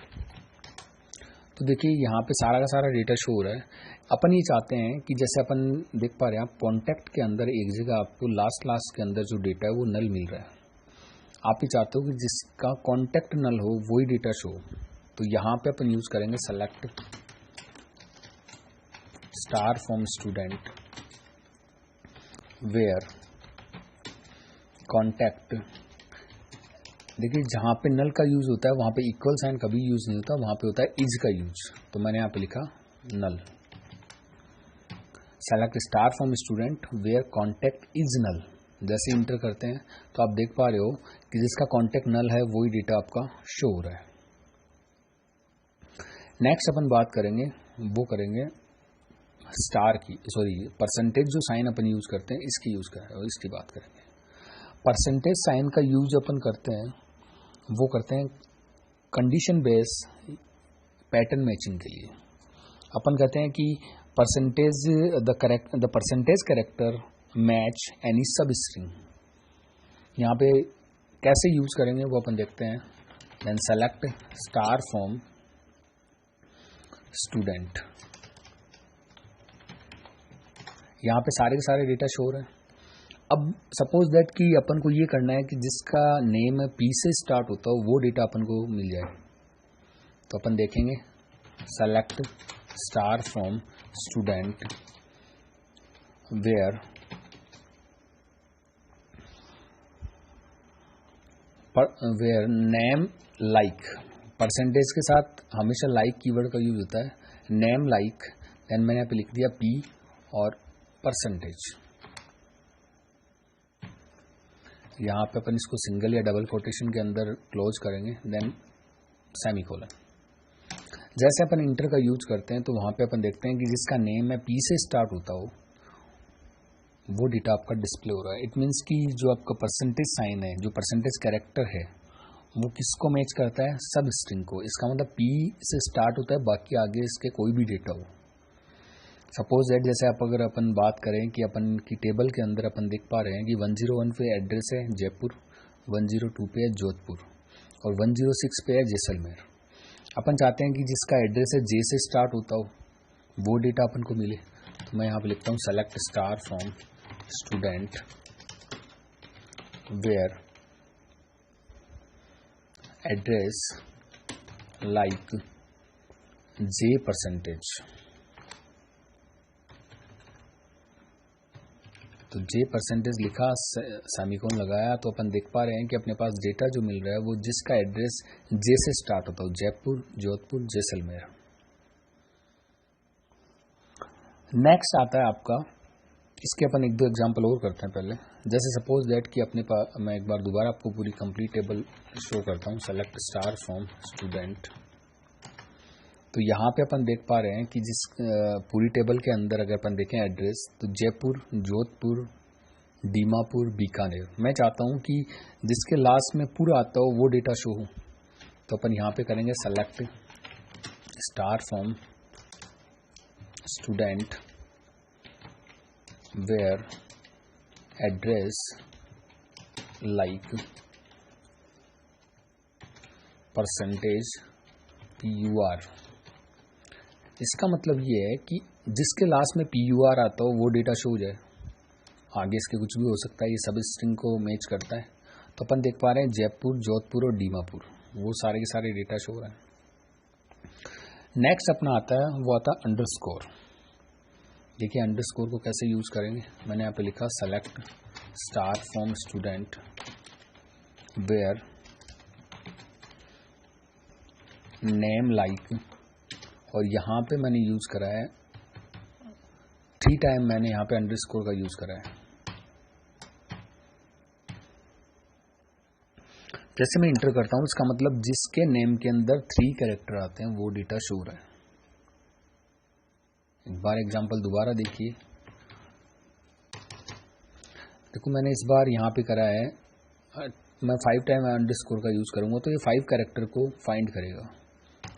तो देखिए यहाँ पे सारा का सारा डेटा शो हो रहा है। अपन ये चाहते हैं कि जैसे अपन देख पा रहे हैं आप कॉन्टैक्ट के अंदर एक जगह आपको लास्ट के अंदर जो डेटा है वो नल मिल रहा है। आप ये चाहते हो कि जिसका कॉन्टैक्ट नल हो वही डेटा शो। तो यहाँ पे अपन यूज करेंगे select star from student where contact. देखिए जहाँ पे नल का यूज होता है वहाँ पे इक्वल साइन कभी यूज नहीं होता, वहाँ पे होता है इज का यूज। तो मैंने यहाँ पे लिखा null. Select star from student where contact is null. जैसे इंटर करते हैं तो आप देख पा रहे हो कि जिसका कॉन्टैक्ट नल है वही डेटा आपका शो हो रहा है। नेक्स्ट अपन बात करेंगे, वो करेंगे स्टार की, सॉरी परसेंटेज जो साइन अपन यूज करते हैं इसकी यूज करें और इसकी बात करेंगे। परसेंटेज साइन का यूज अपन करते हैं, वो करते हैं कंडीशन बेस पैटर्न मैचिंग के लिए। अपन कहते हैं कि percentage the percentage character match any substring. यहाँ पे कैसे यूज करेंगे वो अपन देखते हैं। Then select star from student. यहाँ पे सारे के सारे डेटा शो हो रहे हैं। अब सपोज दैट कि अपन को ये करना है कि जिसका नेम P से स्टार्ट होता हो वो डेटा अपन को मिल जाए। तो अपन देखेंगे select star from student where name like. Percentage के साथ हमेशा लाइक कीवर्ड का यूज होता है। नेम लाइक, देन मैंने यहाँ पे लिख दिया P और परसेंटेज। यहाँ पे अपन इसको सिंगल या डबल कोटेशन के अंदर क्लोज करेंगे, देन सेमीकोलन। जैसे अपन इंटर का यूज करते हैं तो वहाँ पे अपन देखते हैं कि जिसका नेम है P से स्टार्ट होता हो वो डेटा आपका डिस्प्ले हो रहा है। इट मीन्स कि जो आपका परसेंटेज साइन है, जो परसेंटेज कैरेक्टर है, वो किसको मैच करता है? सब स्ट्रिंग को। इसका मतलब P से स्टार्ट होता है, बाकी आगे इसके कोई भी डेटा हो। सपोज दैट जैसे आप अगर अपन बात करें कि अपन की टेबल के अंदर अपन देख पा रहे हैं कि 101 पे एड्रेस है जयपुर, 102 पे है जोधपुर और 106 पे है जैसलमेर। अपन चाहते हैं कि जिसका एड्रेस है जे से स्टार्ट होता हो वो डेटा अपन को मिले। तो मैं यहाँ पे लिखता हूँ select star from student where address like J percentage. तो जे परसेंटेज लिखा, सेमीकोलन लगाया, तो अपन देख पा रहे हैं कि अपने पास डेटा जो मिल रहा है वो जिसका एड्रेस जे से स्टार्ट होता है, जयपुर, जोधपुर, जैसलमेर। नेक्स्ट आता है आपका, इसके अपन एक दो एग्जांपल और करते हैं पहले। जैसे सपोज दैट कि अपने पास, मैं एक बार दोबारा आपको पूरी कंप्लीट टेबल शो करता हूँ, सेलेक्ट स्टार फ्रॉम स्टूडेंट। तो यहाँ पे अपन देख पा रहे हैं कि जिस पूरी टेबल के अंदर अगर अपन देखें एड्रेस, तो जयपुर, जोधपुर, दीमापुर, बीकानेर। मैं चाहता हूँ कि जिसके लास्ट में पूरा आता हो वो डेटा शो हो। तो अपन यहाँ पे करेंगे select star from student where address like percentage PUR। इसका मतलब ये है कि जिसके लास्ट में PUR आता हो वो डेटा शो हो जाए। आगे इसके कुछ भी हो सकता है, ये सब स्ट्रिंग को मैच करता है। तो अपन देख पा रहे हैं जयपुर, जोधपुर और दीमापुर, वो सारे के सारे डेटा शो हो रहे हैं। नेक्स्ट अपना आता है, वो आता है अंडरस्कोर। देखिए अंडरस्कोर को कैसे यूज करेंगे। मैंने यहाँ पे लिखा select star from student where name like, और यहाँ पे मैंने यूज करा है 3 टाइम, मैंने यहाँ पे अंडरस्कोर का यूज करा है। जैसे मैं इंटर करता हूँ, इसका मतलब जिसके नेम के अंदर 3 कैरेक्टर आते हैं वो डेटा शो हो रहा है। एक बार एग्जांपल दोबारा देखिए। देखो मैंने इस बार यहाँ पे करा है, मैं 5 टाइम अंडरस्कोर का यूज करूंगा तो ये 5 कैरेक्टर को फाइंड करेगा।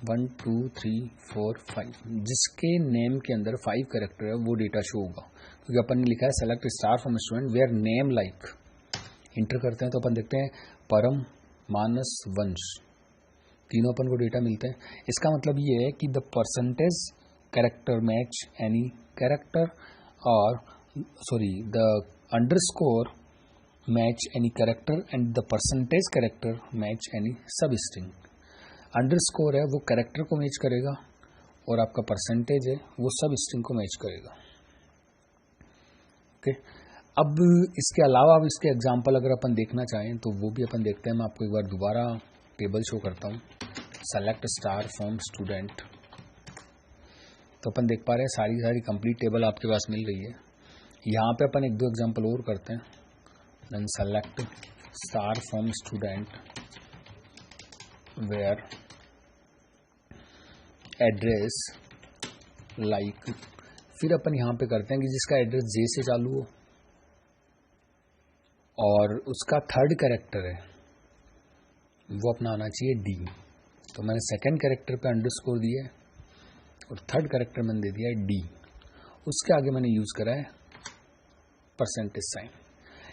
1 2 3 4 5, जिसके नेम के अंदर 5 कैरेक्टर है वो डेटा शो होगा। क्योंकि अपन ने लिखा है select star from student where name like. Enter करते हैं तो अपन देखते हैं परम, मानस, वंश, तीनों अपन को डेटा मिलते हैं। इसका मतलब ये है कि the percentage character match any character, और the underscore match any character and the percentage character match any substring. Underscore है वो कैरेक्टर को मैच करेगा और आपका परसेंटेज है वो सब स्ट्रिंग को मैच करेगा। ओके, अब इसके अलावा अब इसके एग्जांपल अगर अपन देखना चाहें तो वो भी अपन देखते हैं। मैं आपको एक बार दोबारा टेबल शो करता हूँ, सेलेक्ट स्टार फ्रॉम स्टूडेंट। तो अपन देख पा रहे हैं सारी कंप्लीट टेबल आपके पास मिल रही है। यहाँ पे अपन एक दो एग्जांपल और करते हैं। Then select star from student where address like, फिर अपन यहाँ पे करते हैं कि जिसका एड्रेस जे से चालू हो और उसका 3rd कैरेक्टर है वो अपना आना चाहिए डी। तो मैंने 2nd कैरेक्टर पे अंडरस्कोर दिया है और 3rd कैरेक्टर मैंने दे दिया है डी। उसके आगे मैंने यूज करा है परसेंटेज साइन।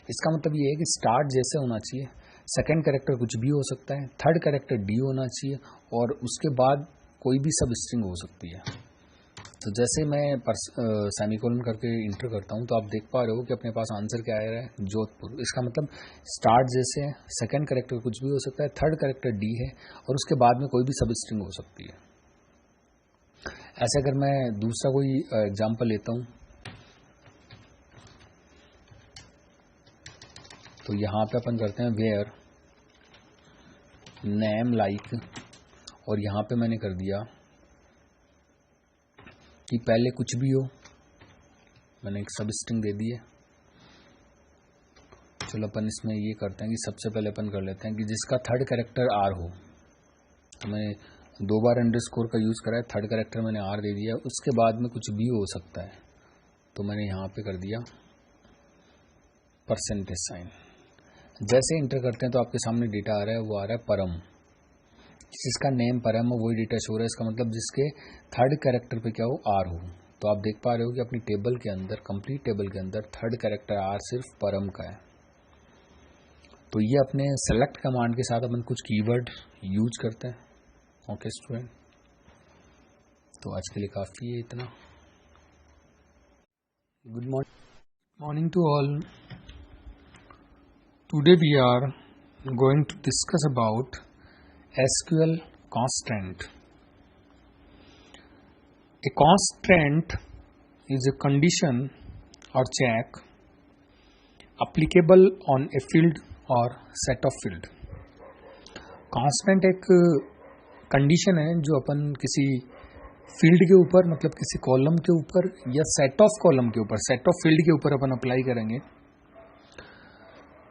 इसका मतलब ये है कि स्टार्ट जैसे होना चाहिए, 2nd कैरेक्टर कुछ भी हो सकता है, 3rd कैरेक्टर डी होना चाहिए और उसके बाद कोई भी सब स्ट्रिंग हो सकती है। तो जैसे मैं सेमीकोलन करके इंटर करता हूँ तो आप देख पा रहे हो कि अपने पास आंसर क्या आ रहा है, जोधपुर। इसका मतलब स्टार्ट जैसे 2nd कैरेक्टर कुछ भी हो सकता है, 3rd कैरेक्टर डी है और उसके बाद में कोई भी सब स्ट्रिंग हो सकती है। ऐसे अगर मैं दूसरा कोई एग्जांपल लेता हूँ तो यहाँ पे अपन करते हैं वेयर नेम लाइक, और यहाँ पे मैंने कर दिया कि पहले कुछ भी हो, मैंने एक सब स्ट्रिंग दे दी है। चलो अपन इसमें ये करते हैं कि सबसे पहले अपन कर लेते हैं कि जिसका 3rd कैरेक्टर आर हो। तो मैंने 2 बार अंडरस्कोर का यूज़ करा है, 3rd कैरेक्टर मैंने आर दे दिया। उसके बाद में कुछ भी हो सकता है तो मैंने यहाँ पे कर दिया परसेंटेज साइन। जैसे इंटर करते हैं तो आपके सामने डेटा आ रहा है, वो आ रहा है परम। जिसका नेम परम हो वही डेटा शो रहा है। इसका मतलब जिसके थर्ड कैरेक्टर पे क्या हो, आर हो। तो आप देख पा रहे हो कि अपनी टेबल के अंदर, कंप्लीट टेबल के अंदर थर्ड कैरेक्टर आर सिर्फ परम का है। तो ये अपने सेलेक्ट कमांड के साथ अपन कुछ कीवर्ड यूज करते हैं। ओके स्टूडेंट, तो आज के लिए काफ़ी है इतना। Good morning to all. Today we are going to discuss about SQL constant. A constant is a condition or check applicable on a field or set of field. Constant एक condition है जो अपन किसी फील्ड के ऊपर, मतलब किसी column के ऊपर या सेट ऑफ कॉलम के ऊपर, सेट ऑफ फील्ड के ऊपर अपन अप्लाई करेंगे।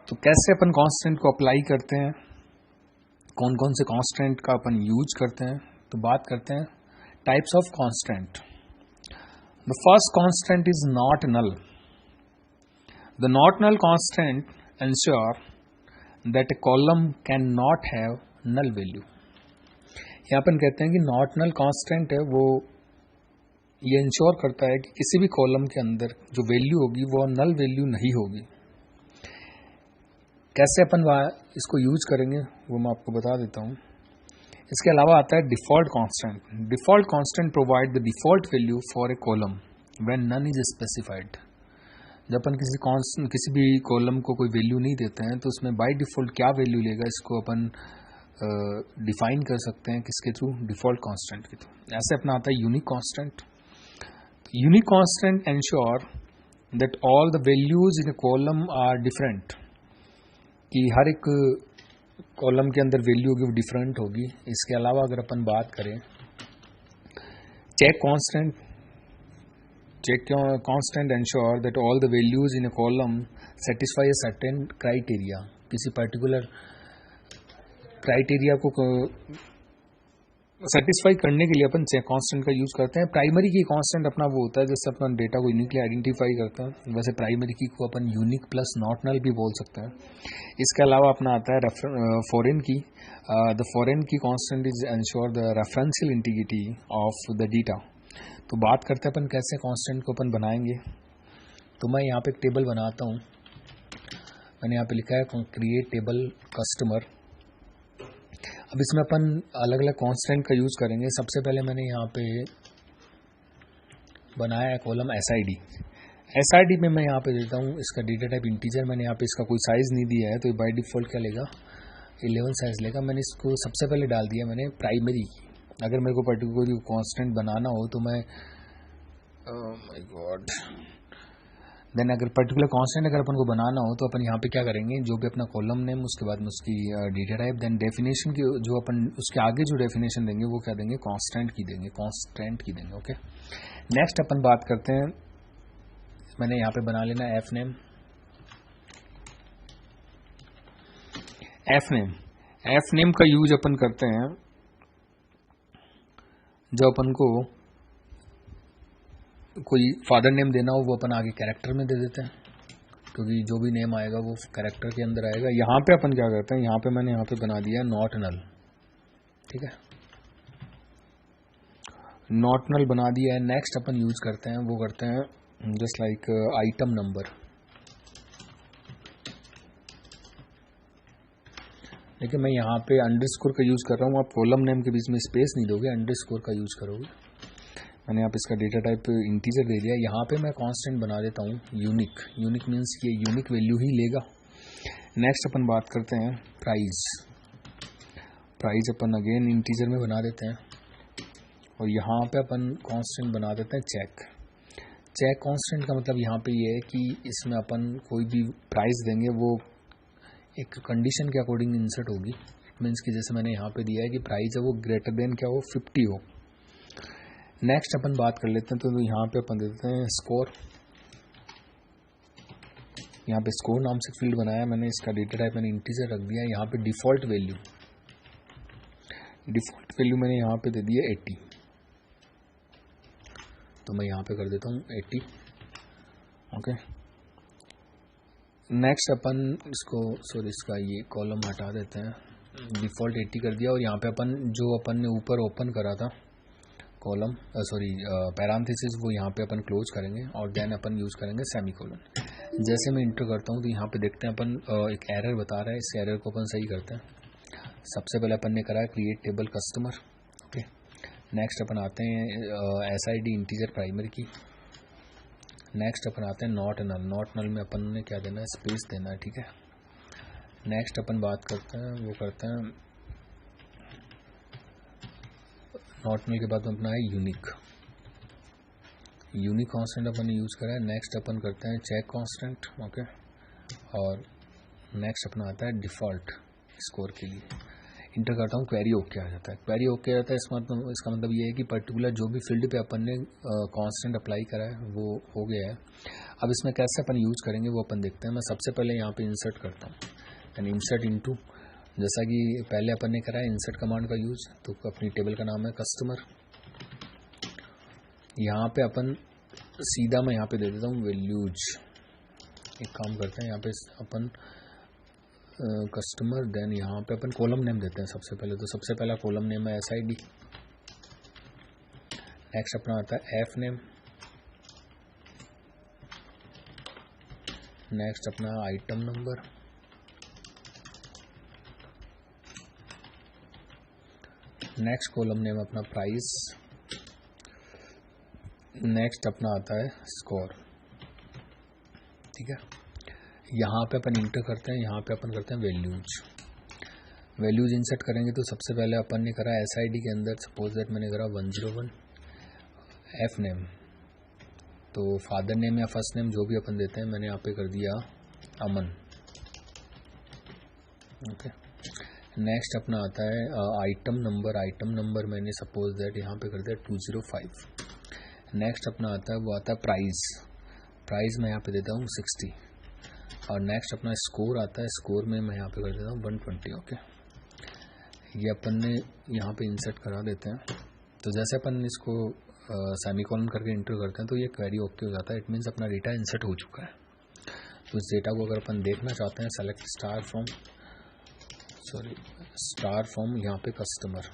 तो कैसे अपन कांस्टेंट को अप्लाई करते हैं, कौन कौन से कांस्टेंट का अपन यूज करते हैं, तो बात करते हैं types of constant. The first constant is not null. The not null constant ensure that a column can not have null value. यहाँ अपन कहते हैं कि नॉट नल कांस्टेंट है वो ये इंश्योर करता है कि किसी भी कॉलम के अंदर जो वैल्यू होगी वो नल वैल्यू नहीं होगी। कैसे अपन इसको यूज करेंगे वो मैं आपको बता देता हूँ। इसके अलावा आता है default constant. Default constant provide the default value for a column when none is specified. जब अपन किसी भी कॉलम को कोई वैल्यू नहीं देते हैं तो उसमें बाय डिफॉल्ट क्या वैल्यू लेगा, इसको अपन डिफाइन कर सकते हैं किसके थ्रू, डिफॉल्ट कांस्टेंट के थ्रू। ऐसे अपना आता है unique constant. Unique constant ensure that all the values in a column are different, कि हर एक कॉलम के अंदर वैल्यू होगी वो डिफरेंट होगी। इसके अलावा अगर अपन बात करें check constant, check constant ensure that all the values in a column satisfy a certain criteria. किसी पर्टिकुलर क्राइटेरिया को सेटिस्फाई करने के लिए अपन चेक कांस्टेंट का यूज करते हैं। प्राइमरी की कांस्टेंट अपना वो होता है जिससे अपन डेटा को यूनिकली आइडेंटिफाई करते हैं। वैसे प्राइमरी की को अपन यूनिक प्लस नॉट नल भी बोल सकते हैं। इसके अलावा अपना आता है फॉरेन की। द फॉरेन की constant is ensure the referential integrity of the data. तो बात करते हैं अपन कैसे कांस्टेंट को अपन बनाएंगे। तो मैं यहाँ पे एक टेबल बनाता हूँ। मैंने यहाँ पे लिखा है क्रिएट टेबल कस्टमर। अब इसमें अपन अलग अलग कांस्टेंट का यूज करेंगे। सबसे पहले मैंने यहाँ पे बनाया है कॉलम SID। SID में मैं यहाँ पे देता हूँ इसका डेटा टाइप इंटीजर। मैंने यहाँ पे इसका कोई साइज नहीं दिया है तो बाय डिफॉल्ट क्या लेगा, 11 साइज लेगा। मैंने इसको सबसे पहले डाल दिया मैंने प्राइमरी की। अगर मेरे को पर्टिकुलर कांस्टेंट बनाना हो तो मैं माय गॉड देन अगर पर्टिकुलर कांस्टेंट अगर अपन को बनाना हो तो अपन यहाँ पे क्या करेंगे, जो भी अपना कॉलम नेम, उसके बाद में उसकी डेटा टाइप, देन डेफिनेशन की जो अपन उसके आगे जो डेफिनेशन देंगे वो क्या देंगे, कांस्टेंट की देंगे, कांस्टेंट की देंगे। ओके, नेक्स्ट अपन बात करते हैं। मैंने यहाँ पे बना लेना एफ नेम। एफ नेम का यूज अपन करते हैं जो अपन को कोई फादर नेम देना हो वो अपन आगे कैरेक्टर में दे देते हैं, क्योंकि जो भी नेम आएगा वो कैरेक्टर के अंदर आएगा। यहाँ पे अपन क्या करते हैं, यहाँ पे मैंने यहाँ पे बना दिया नॉट नल। ठीक है, नॉट नल बना दिया है। नेक्स्ट अपन यूज करते हैं, वो करते हैं जस्ट लाइक आइटम नंबर। देखिए मैं यहाँ पे अंडरस्कोर का यूज कर रहा हूँ। आप कॉलम नेम के बीच में स्पेस नहीं दोगे, अंडरस्कोर का यूज करोगे। मैंने यहाँ पे इसका डेटा टाइप इंटीजर दे दिया। यहाँ पे मैं कांस्टेंट बना देता हूँ यूनिक। यूनिक मीन्स ये यूनिक वैल्यू ही लेगा। नेक्स्ट अपन बात करते हैं प्राइस। प्राइस अपन अगेन इंटीजर में बना देते हैं और यहाँ पे अपन कांस्टेंट बना देते हैं चेक। चेक कांस्टेंट का मतलब यहाँ पे ये है कि इसमें अपन कोई भी प्राइस देंगे वो एक कंडीशन के अकॉर्डिंग इंसर्ट होगी। इट मीन्स कि जैसे मैंने यहाँ पे दिया है कि प्राइस है वो ग्रेटर देन क्या हो, 50 हो। नेक्स्ट अपन बात कर लेते हैं, तो यहाँ पे अपन देते हैं स्कोर। यहाँ पे स्कोर नाम से फील्ड बनाया मैंने। इसका डेटा टाइप मैंने इंटीजर रख दिया। यहाँ पे डिफॉल्ट वैल्यू मैंने यहाँ पे दे दिया 80। तो मैं यहाँ पे कर देता हूँ 80। ओके, नेक्स्ट अपन इसको इसका ये कॉलम हटा देते हैं, डिफ़ॉल्ट 80 कर दिया, और यहाँ पे अपन जो अपन ने ऊपर ओपन करा था कॉलम पैरांथेसिस, वो यहाँ पे अपन क्लोज करेंगे और देन अपन यूज़ करेंगे सेमीकोलन। जैसे मैं इंटर करता हूँ तो यहाँ पे देखते हैं अपन एक एरर बता रहा है, इस एरर को अपन सही करते हैं। सबसे पहले अपन ने करा है create table customer. Okay, next अपन आते हैं SID integer primary key. Next अपन आते हैं नॉट नल। नॉट नल में अपन ने क्या देना है, स्पेस देना है, ठीक है। नेक्स्ट अपन बात करते हैं, वो करते हैं नॉट नल के बाद अपना है यूनिक। यूनिक कांस्टेंट अपन ने यूज़ करा है। नेक्स्ट अपन करते हैं चेक कांस्टेंट। ओके, और नेक्स्ट अपना आता है डिफ़ॉल्ट स्कोर के लिए। इंटर करता हूँ, क्वेरी ओके आ जाता है। क्वेरी ओके आ जाता है, इसका मतलब ये है कि पर्टिकुलर जो भी फील्ड पे अपन ने कांस्टेंट अप्लाई करा है वो हो गया है। अब इसमें कैसे अपन यूज़ करेंगे वो अपन देखते हैं। मैं सबसे पहले यहाँ पे इंसर्ट करता हूँ, एंड इंसर्ट इनटू, जैसा कि पहले अपन ने करा है इंसर्ट कमांड का यूज़, तो अपनी टेबल का नाम है कस्टमर। यहाँ पे अपन सीधा मैं यहाँ पे दे देता हूँ वैल्यूज। एक काम करते हैं, यहाँ पे अपन कस्टमर, देन यहाँ पे अपन कॉलम नेम देते हैं सबसे पहले। तो सबसे पहला कॉलम नेम है SID। नेक्स्ट अपना आता है F नेम। नेक्स्ट अपना item number. Next column name अपना प्राइस। नेक्स्ट अपना आता है स्कोर, ठीक है। यहाँ पे अपन इंटर करते हैं, यहाँ पे अपन करते हैं वैल्यूज इंसर्ट करेंगे। तो सबसे पहले अपन ने करा SID के अंदर, सपोज दैट मैंने करा 101। F नेम, तो फादर नेम या फर्स्ट नेम जो भी अपन देते हैं, मैंने यहाँ पे कर दिया अमन। ओके, नेक्स्ट अपना आता है आइटम नंबर। आइटम नंबर मैंने सपोज दैट यहाँ पे कर दिया 205। नेक्स्ट अपना आता है, वो आता है प्राइस मैं यहाँ पे देता हूँ 60। और नेक्स्ट अपना स्कोर आता है, स्कोर में मैं यहाँ पे कर देता हूँ 120। ओके, ये अपन ने यहाँ पे इंसर्ट करा देते हैं। तो जैसे अपन इसको सेमीकोलन करके इंटर करते हैं तो ये क्वेरी ओके हो जाता है। इट मीन्स अपना डेटा इंसर्ट हो चुका है। तो इस डेटा को अगर अपन देखना चाहते हैं, सेलेक्ट स्टार फ्रॉम यहाँ पे कस्टमर,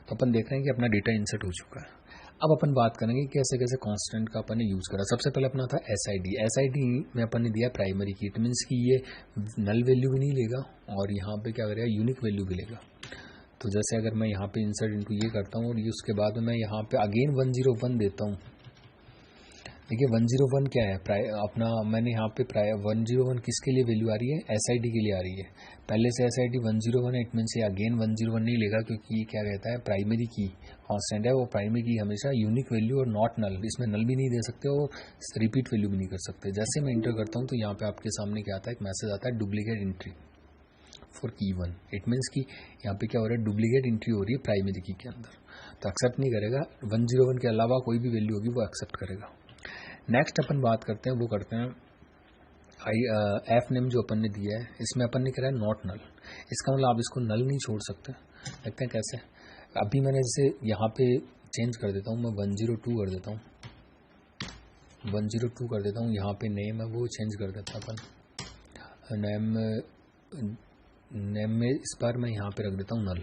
तो अपन देख रहे हैं कि अपना डेटा इंसर्ट हो चुका है। अब अपन बात करेंगे कैसे कैसे कांस्टेंट का अपन ने यूज़ करा। सबसे पहले अपना था SID में अपन ने दिया प्राइमरी की। इट मीन्स कि ये नल वैल्यू भी नहीं लेगा और यहाँ पे क्या करेगा, यूनिक वैल्यू भी लेगा। तो जैसे अगर मैं यहाँ पे इंसर्ट इनटू ये करता हूँ और ये उसके बाद में मैं यहाँ पे अगेन 101 देता हूँ। देखिए 101 क्या है, अपना मैंने यहाँ पे 101 किसके लिए वैल्यू आ रही है, SID के लिए आ रही है। पहले से SID 101 है, इट मीन्स ये अगेन 101 नहीं लेगा, क्योंकि ये क्या कहता है प्राइमरी की कांस्टेंट है। वो प्राइमरी की हमेशा यूनिक वैल्यू और नॉट नल, इसमें नल भी नहीं दे सकते और रिपीट वैल्यू भी नहीं कर सकते। जैसे मैं इंटर करता हूँ तो यहाँ पे आपके सामने क्या आता है, एक मैसेज आता है डुप्लीकेट एंट्री फॉर की 1। इट मीन्स कि यहाँ पे क्या हो रहा है, डुप्लीकेट एंट्री हो रही है प्राइमरी की के अंदर, तो एक्सेप्ट नहीं करेगा। 101 के अलावा कोई भी वैल्यू होगी वो एक्सेप्ट करेगा। नेक्स्ट अपन बात करते हैं, वो करते हैं F नेम जो अपन ने दिया है, इसमें अपन ने करा है नॉट नल। इसका मतलब आप इसको नल नहीं छोड़ सकते। देखते हैं कैसे। अभी मैंने जैसे यहाँ पे चेंज कर देता हूँ, मैं 102 कर देता हूँ, 102 कर देता हूँ। यहाँ पे नेम है वो चेंज कर देता अपन, नेम में इस बार मैं यहाँ पे रख देता हूँ नल,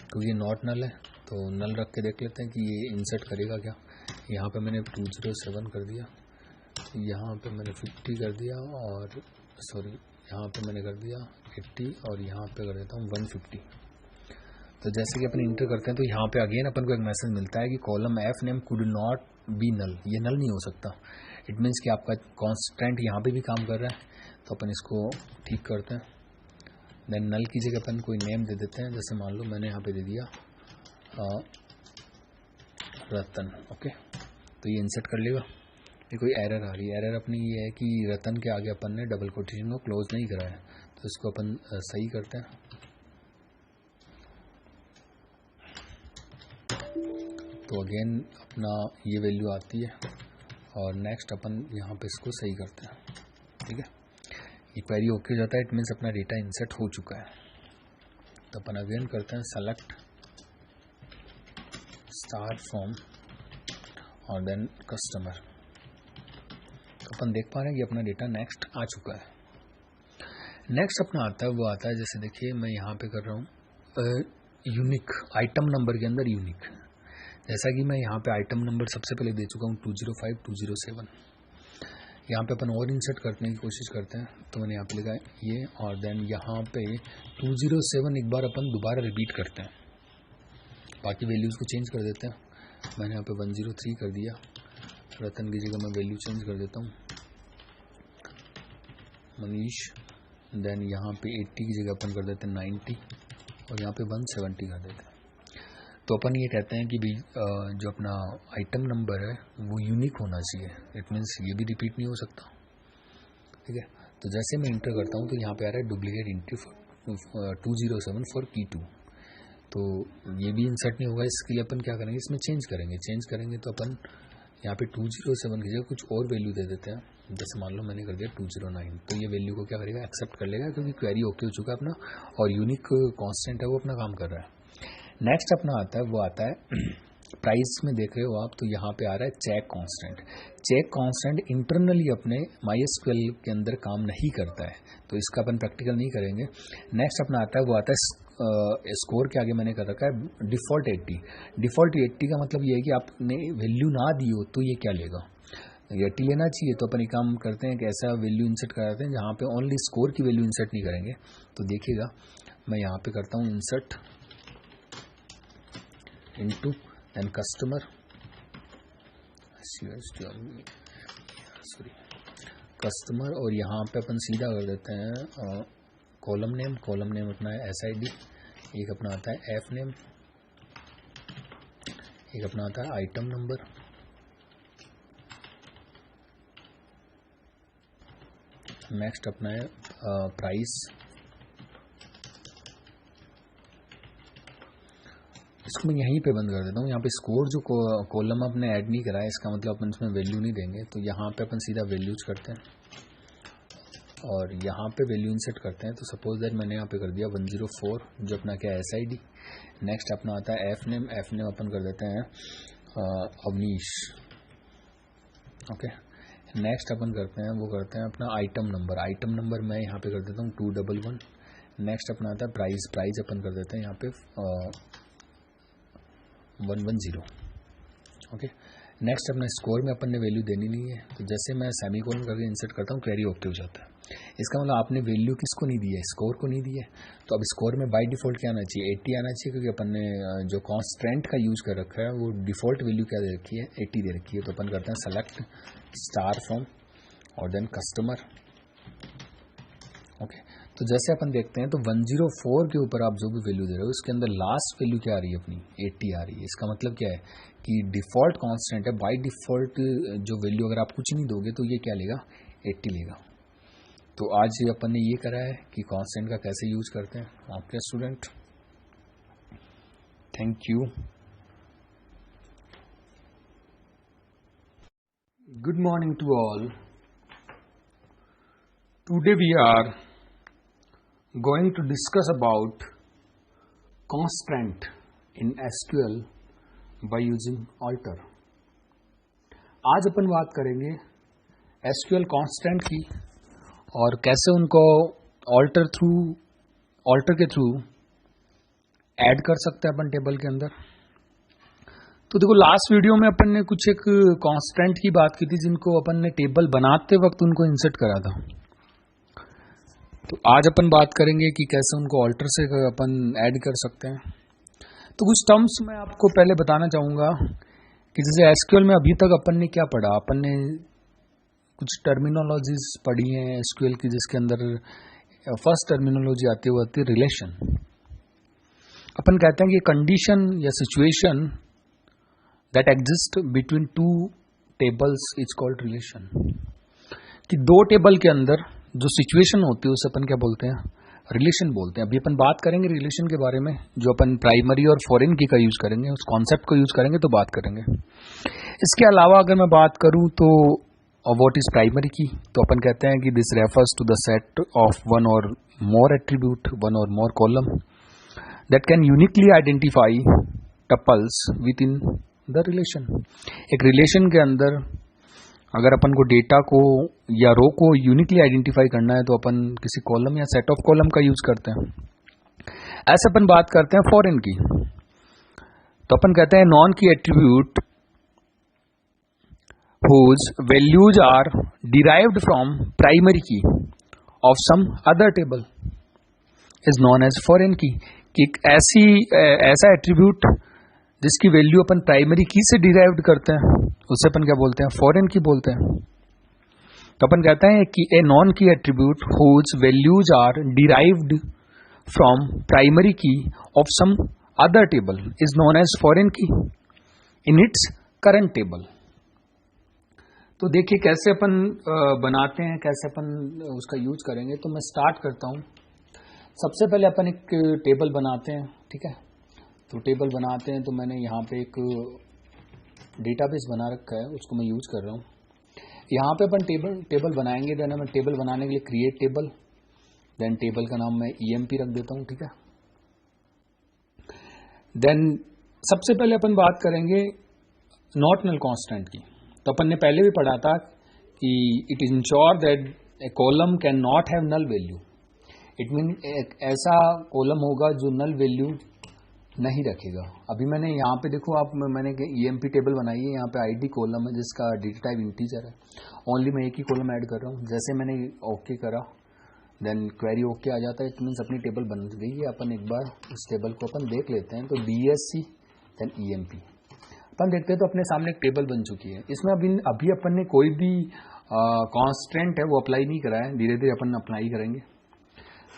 क्योंकि ये नॉट नल है। तो नल रख के देख लेते हैं कि ये इंसर्ट करेगा क्या। यहाँ पे मैंने 207 कर दिया, यहाँ पे मैंने 50 कर दिया, और यहाँ पे मैंने कर दिया 80, और यहाँ पे कर देता हूँ 150। तो जैसे कि अपन इंटर करते हैं तो यहाँ पे अगेन अपन को एक मैसेज मिलता है कि column F name could not be null, ये नल नहीं हो सकता। इट मीन्स कि आपका कॉन्स्टेंट यहाँ पे भी काम कर रहा है। तो अपन इसको ठीक करते हैं, देन नल की जगह अपन कोई नेम दे देते हैं। जैसे मान लो मैंने यहाँ पे दे दिया रतन। ओके, तो ये इंसर्ट कर लेगा। ये कोई एरर आ रही है, एरर अपनी ये है कि रतन के आगे अपन ने डबल कोटेशन को क्लोज नहीं कराया, तो इसको अपन सही करते हैं। तो अगेन अपना ये वैल्यू आती है, और नेक्स्ट अपन यहाँ पे इसको सही करते हैं, ठीक है। ये क्वेरी ओके हो जाता है, इट मीन्स अपना डेटा इंसर्ट हो चुका है। तो अपन अगेन करते हैं सेलेक्ट स्टार फ्रॉम और देन कस्टमर। तो अपन देख पा रहे हैं कि अपना डेटा नेक्स्ट आ चुका है। नेक्स्ट अपना आता है, वो आता है जैसे देखिए मैं यहाँ पे कर रहा हूँ यूनिक, आइटम नंबर के अंदर यूनिक। जैसा कि मैं यहाँ पे आइटम नंबर सबसे पहले दे चुका हूँ 205 207। यहाँ पे अपन और इंसर्ट करने की कोशिश करते हैं, तो मैंने यहाँ पे लिखा है ये, और देन यहाँ पे 207 एक बार अपन दोबारा रिपीट करते हैं, बाकी वैल्यूज़ को चेंज कर देते हैं। मैंने यहाँ पे 103 कर दिया, रतन की जगह मैं वैल्यू चेंज कर देता हूँ मनीष। देन यहाँ पे 80 की जगह अपन कर देते हैं 90, और यहाँ पे 170 कर देते हैं। तो अपन ये कहते हैं कि भी जो अपना आइटम नंबर है वो यूनिक होना चाहिए। इट मीन्स ये भी रिपीट नहीं हो सकता, ठीक है। तो जैसे मैं इंटर करता हूँ तो यहाँ पे आ रहा है डुप्लीकेट एंट्री फॉर 207 फॉर की 2, तो ये भी इंसर्ट नहीं होगा। इसके लिए अपन क्या करेंगे, इसमें चेंज करेंगे तो अपन यहाँ पे 207 की जगह कुछ और वैल्यू दे देते हैं। जैसे मान लो मैंने कर दिया 209, तो ये वैल्यू को क्या करेगा, एक्सेप्ट कर लेगा, क्योंकि क्वेरी ओके हो चुका है अपना, और यूनिक कांस्टेंट है वो अपना काम कर रहा है। नेक्स्ट अपना आता है, वो आता है प्राइस में देख रहे हो आप, तो यहाँ पे आ रहा है check constant. Check constant internally अपने MySQL के अंदर काम नहीं करता है, तो इसका अपन प्रैक्टिकल नहीं करेंगे। नेक्स्ट अपना आता है, वो आता है स्कोर के आगे मैंने कर रखा है डिफ़ॉल्ट 80। डिफ़ॉल्ट 80 का मतलब ये है कि आपने वैल्यू ना दी हो तो ये क्या लेगा, 80 लेना चाहिए। तो अपन एक काम करते हैं कि ऐसा वैल्यू इंसर्ट कराते हैं जहाँ पे ओनली स्कोर की वैल्यू इंसर्ट नहीं करेंगे। तो देखिएगा मैं यहाँ पे करता हूँ insert into and customer, sorry customer, और यहाँ पे अपन सीधा कर देते हैं कॉलम नेम अपना है SID, एक अपना आता है F नेम, एक अपना आता है आइटम नंबर, नेक्स्ट अपना है प्राइस। इसको मैं यहीं पे बंद कर देता हूँ। यहाँ पे स्कोर जो कॉलम अपने ऐड नहीं करा है, इसका मतलब अपन इसमें वैल्यू नहीं देंगे। तो यहाँ पे अपन सीधा वैल्यूज करते हैं और यहाँ पे वैल्यू इंसर्ट करते हैं। तो सपोज दैट मैंने यहाँ पे कर दिया 104, जो अपना क्या है SID। नेक्स्ट अपना आता है F नेम अपन कर देते हैं अवनीश, ओके। नेक्स्ट अपन करते हैं, वो करते हैं अपना आइटम नंबर मैं यहाँ पे कर देता हूँ 211। नेक्स्ट अपना आता है प्राइस अपन कर देते हैं यहाँ पे 110, ओके। नेक्स्ट अपना स्कोर में अपन ने वैल्यू देनी नहीं है, तो जैसे मैं सेमीकोलन करके इंसर्ट करता हूँ क्वेरी ओके हो जाता है। इसका मतलब आपने वैल्यू किसको नहीं दी है, स्कोर को नहीं दी है। तो अब स्कोर में बाय डिफ़ॉल्ट क्या आना चाहिए, 80 आना चाहिए, क्योंकि अपन ने जो कांस्टेंट का यूज़ कर रखा है वो डिफ़ॉल्ट वैल्यू क्या दे रखी है, 80 दे रखी है। तो अपन करते हैं सेलेक्ट स्टार फ्रॉम और देन कस्टमर, ओके। तो जैसे अपन देखते हैं तो 104 के ऊपर आप जो भी वैल्यू दे रहे हो उसके अंदर लास्ट वैल्यू क्या आ रही है अपनी, 80 आ रही है। इसका मतलब क्या है कि डिफ़ॉल्ट कांस्टेंट है, बाय डिफ़ॉल्ट जो वैल्यू अगर आप कुछ नहीं दोगे तो ये क्या लेगा, 80 लेगा। तो आज अपन ने ये करा है कि कांस्टेंट का कैसे यूज करते हैं। Okay student, thank you. Good morning to all. Today we are going to discuss about constant in SQL by using alter। आज अपन बात करेंगे SQL constant की और कैसे उनको alter के थ्रू ऐड कर सकते हैं अपन टेबल के अंदर। तो देखो लास्ट वीडियो में अपन ने कुछ एक कांस्टेंट की बात की थी जिनको अपन ने टेबल बनाते वक्त उनको इंसर्ट करा था। तो आज अपन बात करेंगे कि कैसे उनको ऑल्टर से अपन ऐड कर सकते हैं। तो कुछ टर्म्स मैं आपको पहले बताना चाहूँगा कि जैसे SQL में अभी तक अपन ने क्या पढ़ा, अपन ने कुछ टर्मिनोलॉजीज पढ़ी हैं SQL की, जिसके अंदर फर्स्ट टर्मिनोलॉजी आती है वो आती है रिलेशन। अपन कहते हैं कि कंडीशन या situation that exist between two tables is called relation. कि दो टेबल के अंदर जो सिचुएशन होती है उसे अपन क्या बोलते हैं, रिलेशन बोलते हैं। अभी अपन बात करेंगे रिलेशन के बारे में, जो अपन प्राइमरी और फॉरेन की का यूज करेंगे, उस कॉन्सेप्ट को यूज करेंगे तो बात करेंगे। इसके अलावा अगर मैं बात करूं तो व्हाट इज प्राइमरी की, तो अपन कहते हैं कि this refers to the set of one और मोर एट्रीब्यूट, वन और more column that can uniquely identify tuples within the relation. एक रिलेशन के अंदर अगर अपन को डेटा को या रो को यूनिकली आइडेंटिफाई करना है तो अपन किसी कॉलम या सेट ऑफ कॉलम का यूज करते हैं। ऐसे अपन बात करते हैं फॉरेन की, तो अपन कहते हैं नॉन की attribute whose values are derived from primary key of some other table is known as foreign key। कि ऐसा एट्रीब्यूट जिसकी वैल्यू अपन प्राइमरी की से डिराइव्ड करते हैं उससे अपन क्या बोलते हैं, फॉरेन की बोलते हैं। तो अपन कहते हैं कि ए नॉन की attribute whose values are derived from primary key of some other table is known as foreign key in its current table। तो देखिए कैसे अपन बनाते हैं, कैसे अपन उसका यूज करेंगे। तो मैं स्टार्ट करता हूँ। सबसे पहले अपन एक टेबल बनाते हैं, ठीक है। तो टेबल बनाते हैं तो मैंने यहाँ पे एक डेटाबेस बना रखा है, उसको मैं यूज कर रहा हूँ। यहाँ पे अपन टेबल बनाएंगे। देन मैं टेबल बनाने के लिए क्रिएट टेबल, देन टेबल का नाम मैं EMP रख देता हूँ, ठीक है। देन सबसे पहले अपन बात करेंगे नॉट नल कांस्टेंट की। तो अपन ने पहले भी पढ़ा था कि it ensure that a column can not have null value. It mean ऐसा कॉलम होगा जो नल वैल्यू नहीं रखेगा। अभी मैंने यहाँ पे देखो आप, मैंने EMP टेबल बनाई है, यहाँ पे ID कॉलम है जिसका डेटा टाइप इंटीजर है। ओनली मैं एक ही कॉलम ऐड कर रहा हूँ। जैसे मैंने ओके करा, देन क्वेरी ओके आ जाता है। इट मीन्स अपनी टेबल बन गई है। अपन एक बार उस टेबल को अपन देख लेते हैं। तो DSC देन EMP अपन देखते हैं तो अपने सामने एक टेबल बन चुकी है। इसमें अभी अपन ने कोई भी कांस्टेंट है वो अप्लाई नहीं करा है, धीरे धीरे अपन अप्लाई करेंगे।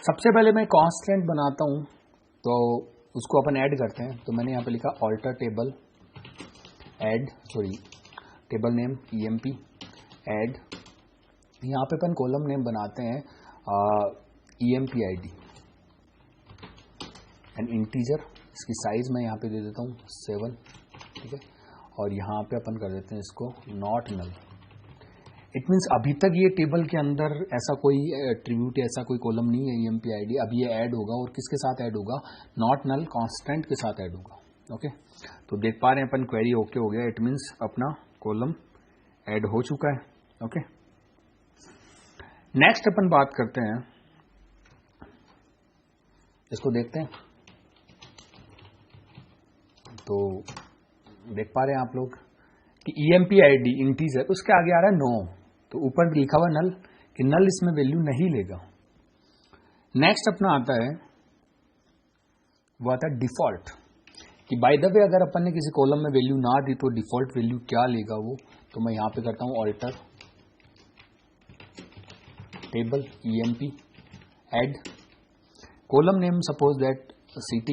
सबसे पहले मैं कांस्टेंट बनाता हूँ तो उसको अपन ऐड करते हैं। तो मैंने यहाँ पे लिखा alter table add, table name EMP add. यहाँ पे अपन कॉलम नेम बनाते हैं EMP ID एंड इंटीजर। इसकी साइज मैं यहाँ पे दे देता हूँ 7, ठीक है। और यहाँ पे अपन कर देते हैं इसको नॉट नल। इट मीन्स अभी तक ये टेबल के अंदर ऐसा कोई एट्रीब्यूट, ऐसा कोई कॉलम नहीं है EMP ID। अब ये ऐड होगा और किसके साथ ऐड होगा, नॉट नल कांस्टेंट के साथ ऐड होगा, ओके। तो देख पा रहे हैं अपन क्वेरी ओके हो गया। इट मीन्स अपना कॉलम ऐड हो चुका है, ओके। नेक्स्ट अपन बात करते हैं, इसको देखते हैं। तो देख पा रहे हैं आप लोग कि EMP ID इंटीजर, उसके आगे आ रहा है नो। तो ऊपर लिखा हुआ नल कि नल इसमें वैल्यू नहीं लेगा। नेक्स्ट अपना आता है, वो आता है डिफॉल्ट, कि बाय द वे अगर अपन ने किसी कॉलम में वैल्यू ना दी तो डिफॉल्ट वैल्यू क्या लेगा वो। तो मैं यहां पे करता हूं alter table EMP add column name, suppose that CT,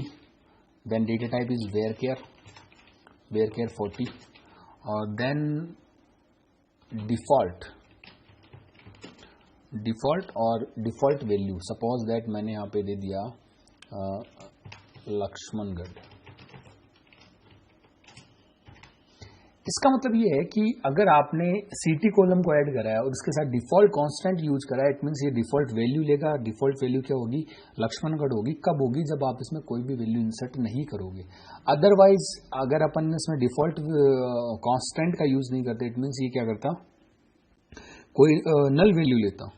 then data type is varchar 40 और देन डिफॉल्ट और डिफॉल्ट वैल्यू, सपोज दैट मैंने यहाँ पे दे दिया लक्ष्मणगढ़। इसका मतलब ये है कि अगर आपने CT कॉलम को ऐड करा है और उसके साथ डिफॉल्ट कांस्टेंट यूज करा है, इट मींस ये डिफॉल्ट वैल्यू लेगा। डिफॉल्ट वैल्यू क्या होगी, लक्ष्मणगढ़ होगी। कब होगी, जब आप इसमें कोई भी वैल्यू इंसर्ट नहीं करोगे। अदरवाइज अगर अपन इसमें डिफॉल्ट कांस्टेंट का यूज नहीं करते, इट मींस ये क्या करता, कोई नल वैल्यू लेता।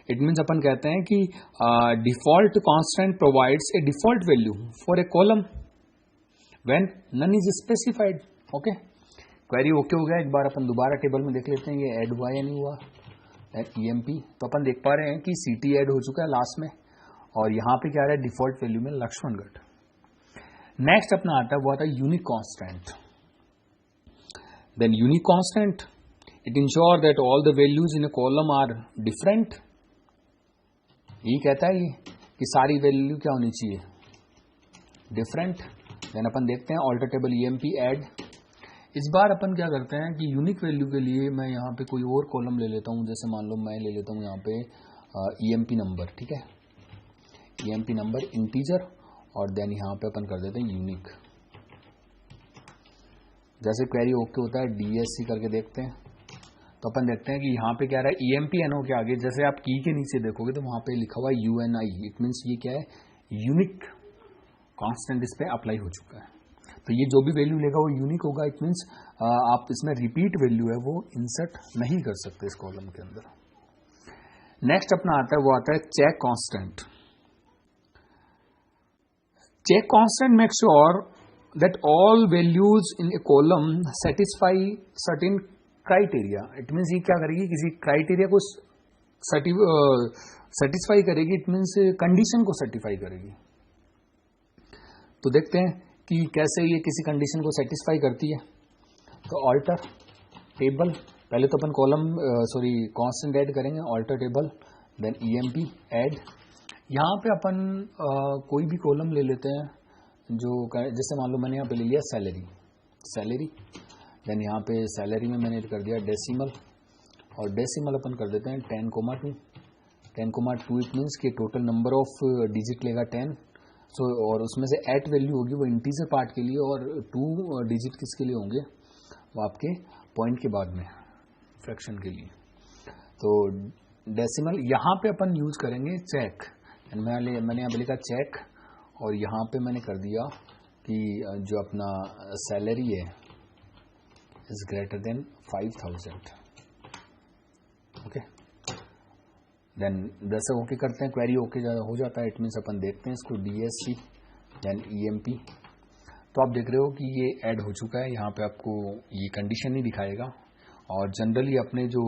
इट मीन्स अपन कहते हैं कि default constant provides a default value for a column when none is specified, okay. Query okay हो गया। एक बार अपन दोबारा टेबल में देख लेते हैं ये ऐड हुआ या नहीं हुआ। EMP तो अपन देख पा रहे हैं कि CT ऐड हो चुका है लास्ट में और यहाँ पे क्या आ रहा है, डिफॉल्ट वैल्यू में लक्ष्मणगढ़। नेक्स्ट अपना आता है, वो आता है unique constant. Then unique constant it ensure that all the values in a column are different. यही कहता है ये कि सारी वैल्यू क्या होनी चाहिए, डिफरेंट। देन अपन देखते हैं ऑल्टर टेबल EMP ऐड। इस बार अपन क्या करते हैं कि यूनिक वैल्यू के लिए मैं यहाँ पे कोई और कॉलम ले लेता हूँ। जैसे मान लो मैं ले लेता हूँ यहाँ पे EMP नंबर, ठीक है। EMP नंबर इंटीजर और देन यहाँ पे अपन कर देते हैं यूनिक। जैसे क्वेरी ओके होता है DSC करके देखते हैं तो अपन देखते हैं कि यहाँ पे क्या रहा है, EMP NO के आगे जैसे आप की के नीचे देखोगे तो वहां पे लिखा हुआ है UNI। इट मीन्स ये क्या है, यूनिक कांस्टेंट इस पे अप्लाई हो चुका है। तो ये जो भी वैल्यू लेगा वो यूनिक होगा। इट मीन्स आप इसमें रिपीट वैल्यू है वो इंसर्ट नहीं कर सकते इस कॉलम के अंदर। नेक्स्ट अपना आता है वो आता है check constant. Check constant make sure that all values in a column satisfy certain criteria. It means ये क्या करेगी, किसी क्राइटेरिया को सेटिस्फाई करेगी। इट मीन्स कंडीशन को सेटिस्फाई करेगी। तो देखते हैं कि कैसे ये किसी कंडीशन को सेटिस्फाई करती है। तो ऑल्टर टेबल, पहले तो अपन कॉलम कांस्टेंट ऐड करेंगे, alter table, then EMP add. यहाँ पे अपन कोई भी कॉलम ले लेते हैं जो, जैसे मान लो मैंने यहाँ पे ले लिया सैलरी, देन यहाँ पे सैलरी में मैंने कर दिया डेसिमल, और डेसिमल अपन कर देते हैं 10,2। 10,2 इट मीन्स कि टोटल नंबर ऑफ डिजिट लेगा 10। सो और उसमें से एट वैल्यू होगी वो इंटीजर पार्ट के लिए, और 2 डिजिट किसके लिए होंगे, वो आपके पॉइंट के बाद में फ्रैक्शन के लिए। तो डेसिमल यहाँ पे अपन यूज करेंगे चेक। मैंने यहाँ पे लिखा चेक, और यहाँ पे मैंने कर दिया कि जो अपना सैलरी है is greater than 5,000। Okay, then जैसे ओके करते हैं, क्वेरी ओके हो जाता है। इट मीन्स अपन देखते हैं इसको डीएससी, देन ईएमपी। तो आप देख रहे हो कि ये ऐड हो चुका है। यहाँ पे आपको ये कंडीशन नहीं दिखाएगा। और जनरली अपने जो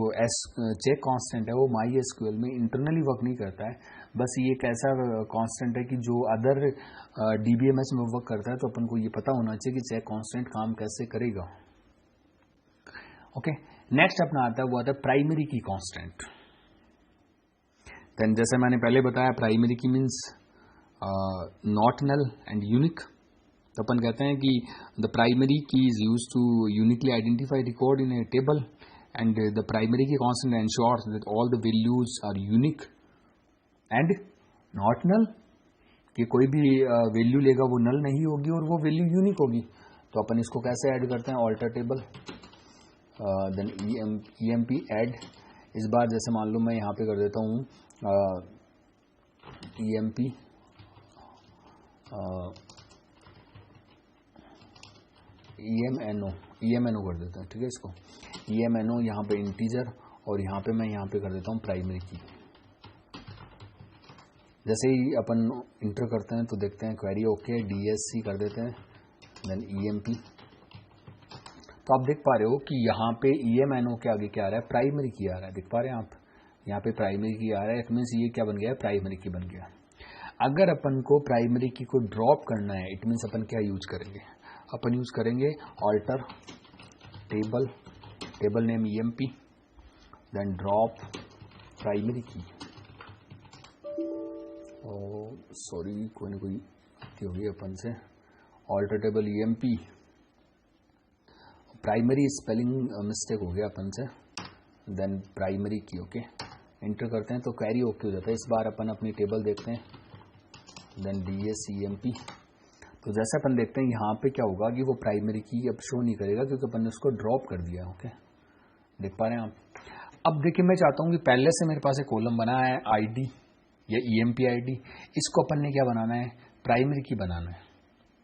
चेक कांस्टेंट है वो माई एसक्यूएल में इंटरनली वर्क नहीं करता है। बस ये एक ऐसा कांस्टेंट है कि जो अदर डीबीएमएस में वर्क करता है, तो अपन को ये पता होना चाहिए कि चेक कांस्टेंट काम कैसे करेगा। ओके, नेक्स्ट अपना आता है वो आता है प्राइमरी की कांस्टेंट। देन जैसे मैंने पहले बताया, primary key means not null and unique. तो अपन कहते हैं कि the primary key is use to uniquely identify record in a table, and the primary key constant ensures that all the values are unique and not null, कि कोई भी value लेगा वो नल नहीं होगी और वो वैल्यू यूनिक होगी। तो अपन इसको कैसे ऐड करते हैं, alter table, then EMP add. इस बार जैसे मान लो मैं यहाँ पे कर देता हूँ ईएमपी ईएमएनओ कर देता हूँ। ठीक है, इसको ईएमएनओ यहाँ पे इंटीजर, और यहाँ पे मैं यहाँ पे कर देता हूँ प्राइमरी की। जैसे ही अपन इंटर करते हैं तो देखते हैं क्वेरी ओके, डीएससी कर देते हैं, देन ईएमपी। तो आप देख पा रहे हो कि यहाँ पे ईएमएनओ के आगे क्या आ रहा है, प्राइमरी की आ रहा है। देख पा रहे हैं आप, यहाँ पे प्राइमरी की आ रहा है। इट मीन्स ये क्या बन गया है, प्राइमरी की बन गया। अगर अपन को प्राइमरी की को ड्रॉप करना है, इट मीन्स अपन क्या यूज करेंगे, अपन यूज करेंगे alter table, table name EMP, then drop primary key. Sorry, कोई ना कोई गलती होगी अपन से। Alter table EMP, primary spelling mistake हो गया अपन से, then primary key. Okay, enter करते हैं तो क्वेरी ओके हो जाता है। इस बार अपन अपनी टेबल देखते हैं, देन डीएसईएमपी। तो जैसे अपन देखते हैं यहाँ पे क्या होगा कि वो प्राइमरी की अब शो नहीं करेगा, क्योंकि अपन ने उसको ड्रॉप कर दिया। ओके, देख पा रहे हैं आप। अब देखिए, मैं चाहता हूँ कि पहले से मेरे पास एक कॉलम बना है आईडी या ईएमपी आईडी, इसको अपन ने क्या बनाना है, प्राइमरी की बनाना है।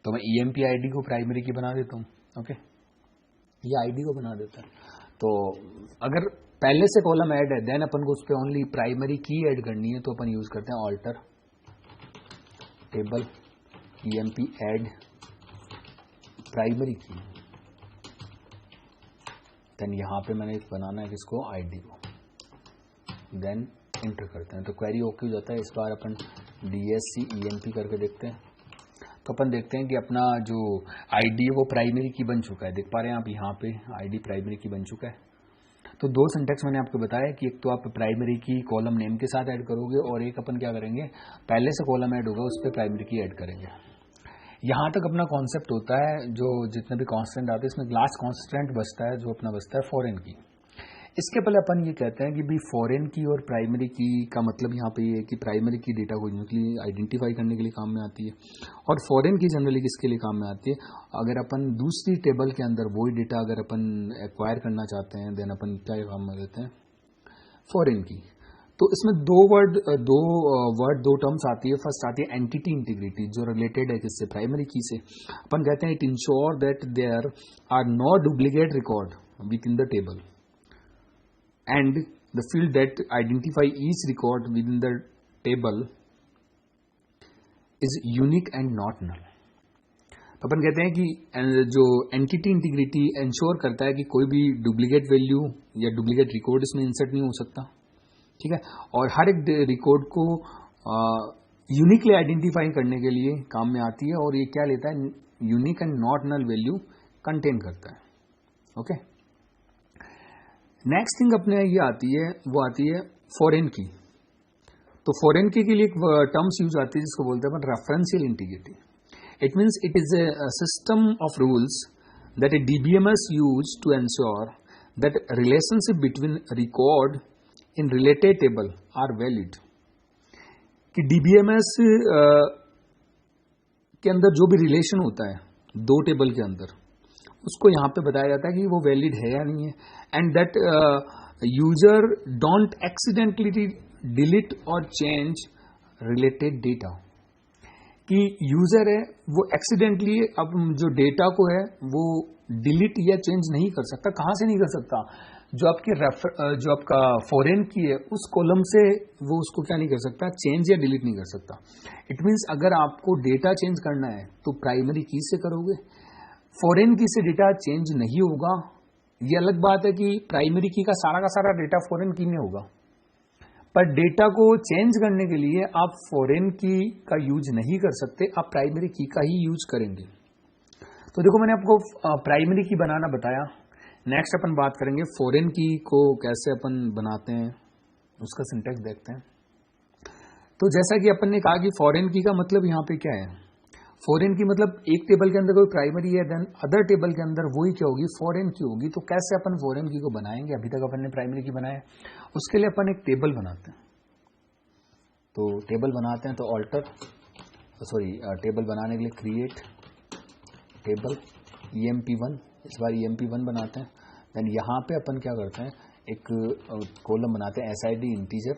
तो मैं ईएमपी आईडी को प्राइमरी की बना देता हूँ। ओके, ये आईडी को बना देता है। तो अगर पहले से कॉलम ऐड है, देन अपन को उस पर ओनली प्राइमरी की ऐड करनी है, तो अपन यूज करते हैं alter table EMP add primary key. Then यहाँ पे मैंने बनाना है किसको, आईडी को, देन इंटर करते हैं तो क्वेरी ओके हो जाता है। इस बार अपन डीएससी ईएमपी करके देखते हैं, तो अपन देखते हैं कि अपना जो आईडी है वो प्राइमरी की बन चुका है। देख पा रहे हैं आप, यहाँ पे आईडी प्राइमरी की बन चुका है। तो दो सिंटेक्स मैंने आपको बताया कि एक तो आप प्राइमरी की कॉलम नेम के साथ ऐड करोगे, और एक अपन क्या करेंगे, पहले से कॉलम ऐड होगा उस पर प्राइमरी की ऐड करेंगे। यहाँ तक अपना कॉन्सेप्ट होता है। जो जितने भी कॉन्स्टेंट आते हैं इसमें लास्ट कॉन्स्टेंट बचता है, जो अपना बचता है फॉरेन की। इसके पहले अपन ये कहते हैं कि भी फॉरेन की और प्राइमरी की का मतलब यहाँ पे ये है कि प्राइमरी की डेटा को यूनिकली आइडेंटिफाई करने के लिए काम में आती है, और फॉरेन की जनरली किसके लिए काम में आती है, अगर अपन दूसरी टेबल के अंदर वही डेटा अगर अपन एक्वायर करना चाहते हैं, देन अपन क्या काम में लेते हैं, फॉरेन की। तो इसमें दो टर्म्स आती है। फर्स्ट आती है एंटिटी इंटीग्रिटी, जो रिलेटेड है किससे, प्राइमरी की से। अपन कहते हैं it ensure that there are no duplicate record within the table and the field that identify each record within the table is unique and not null. तो अपन कहते हैं कि जो एंटिटी इंटीग्रिटी इंश्योर करता है कि कोई भी डुप्लीकेट वैल्यू या डुप्लीकेट रिकॉर्ड इसमें इंसर्ट नहीं हो सकता, ठीक है। और हर एक रिकॉर्ड को यूनिकली आइडेंटिफाई करने के लिए काम में आती है, और ये क्या लेता है, unique and not null value contain करता है। ओके, नेक्स्ट थिंग अपने ये आती है, वो आती है फॉरेन की। तो फॉरेन की के लिए एक टर्म्स यूज आती है जिसको बोलते हैं referential integrity. It means it is a system of rules that a DBMS use to ensure that relationship between record in related table are valid। कि DBMS के अंदर जो भी रिलेशन होता है दो टेबल के अंदर, उसको यहाँ पे बताया जाता है कि वो वैलिड है या नहीं है, and that user don't accidentally delete और चेंज रिलेटेड डेटा। कि यूजर है वो एक्सीडेंटली अब जो डेटा को है वो डिलीट या चेंज नहीं कर सकता। कहां से नहीं कर सकता, जो आपका फॉरेन की है उस कॉलम से वो उसको क्या नहीं कर सकता, चेंज या डिलीट नहीं कर सकता। इट मीन्स अगर आपको डेटा चेंज करना है तो प्राइमरी की से करोगे, फॉरेन की से डेटा चेंज नहीं होगा। ये अलग बात है कि प्राइमरी की का सारा डेटा फॉरेन की में होगा, पर डेटा को चेंज करने के लिए आप फॉरेन की का यूज नहीं कर सकते, आप प्राइमरी की का ही यूज करेंगे। तो देखो मैंने आपको प्राइमरी की बनाना बताया। नेक्स्ट अपन बात करेंगे फॉरेन की को कैसे अपन बनाते हैं, उसका सिंटैक्स देखते हैं। तो जैसा कि अपन ने कहा कि फॉरेन की का मतलब यहाँ पे क्या है, फॉरेन की मतलब एक टेबल के अंदर कोई प्राइमरी है, देन अदर टेबल के अंदर वही क्या होगी, फॉरेन की होगी। तो कैसे अपन फॉरेन की को बनाएंगे, अभी तक अपन ने प्राइमरी की बनाया, उसके लिए अपन एक टेबल बनाते हैं। तो टेबल बनाते हैं तो टेबल बनाने के लिए क्रिएट टेबल EMP1, इस बार EMP1 बनाते हैं। देन यहाँ पे अपन क्या करते हैं, एक कॉलम बनाते हैं SID इंटीजर,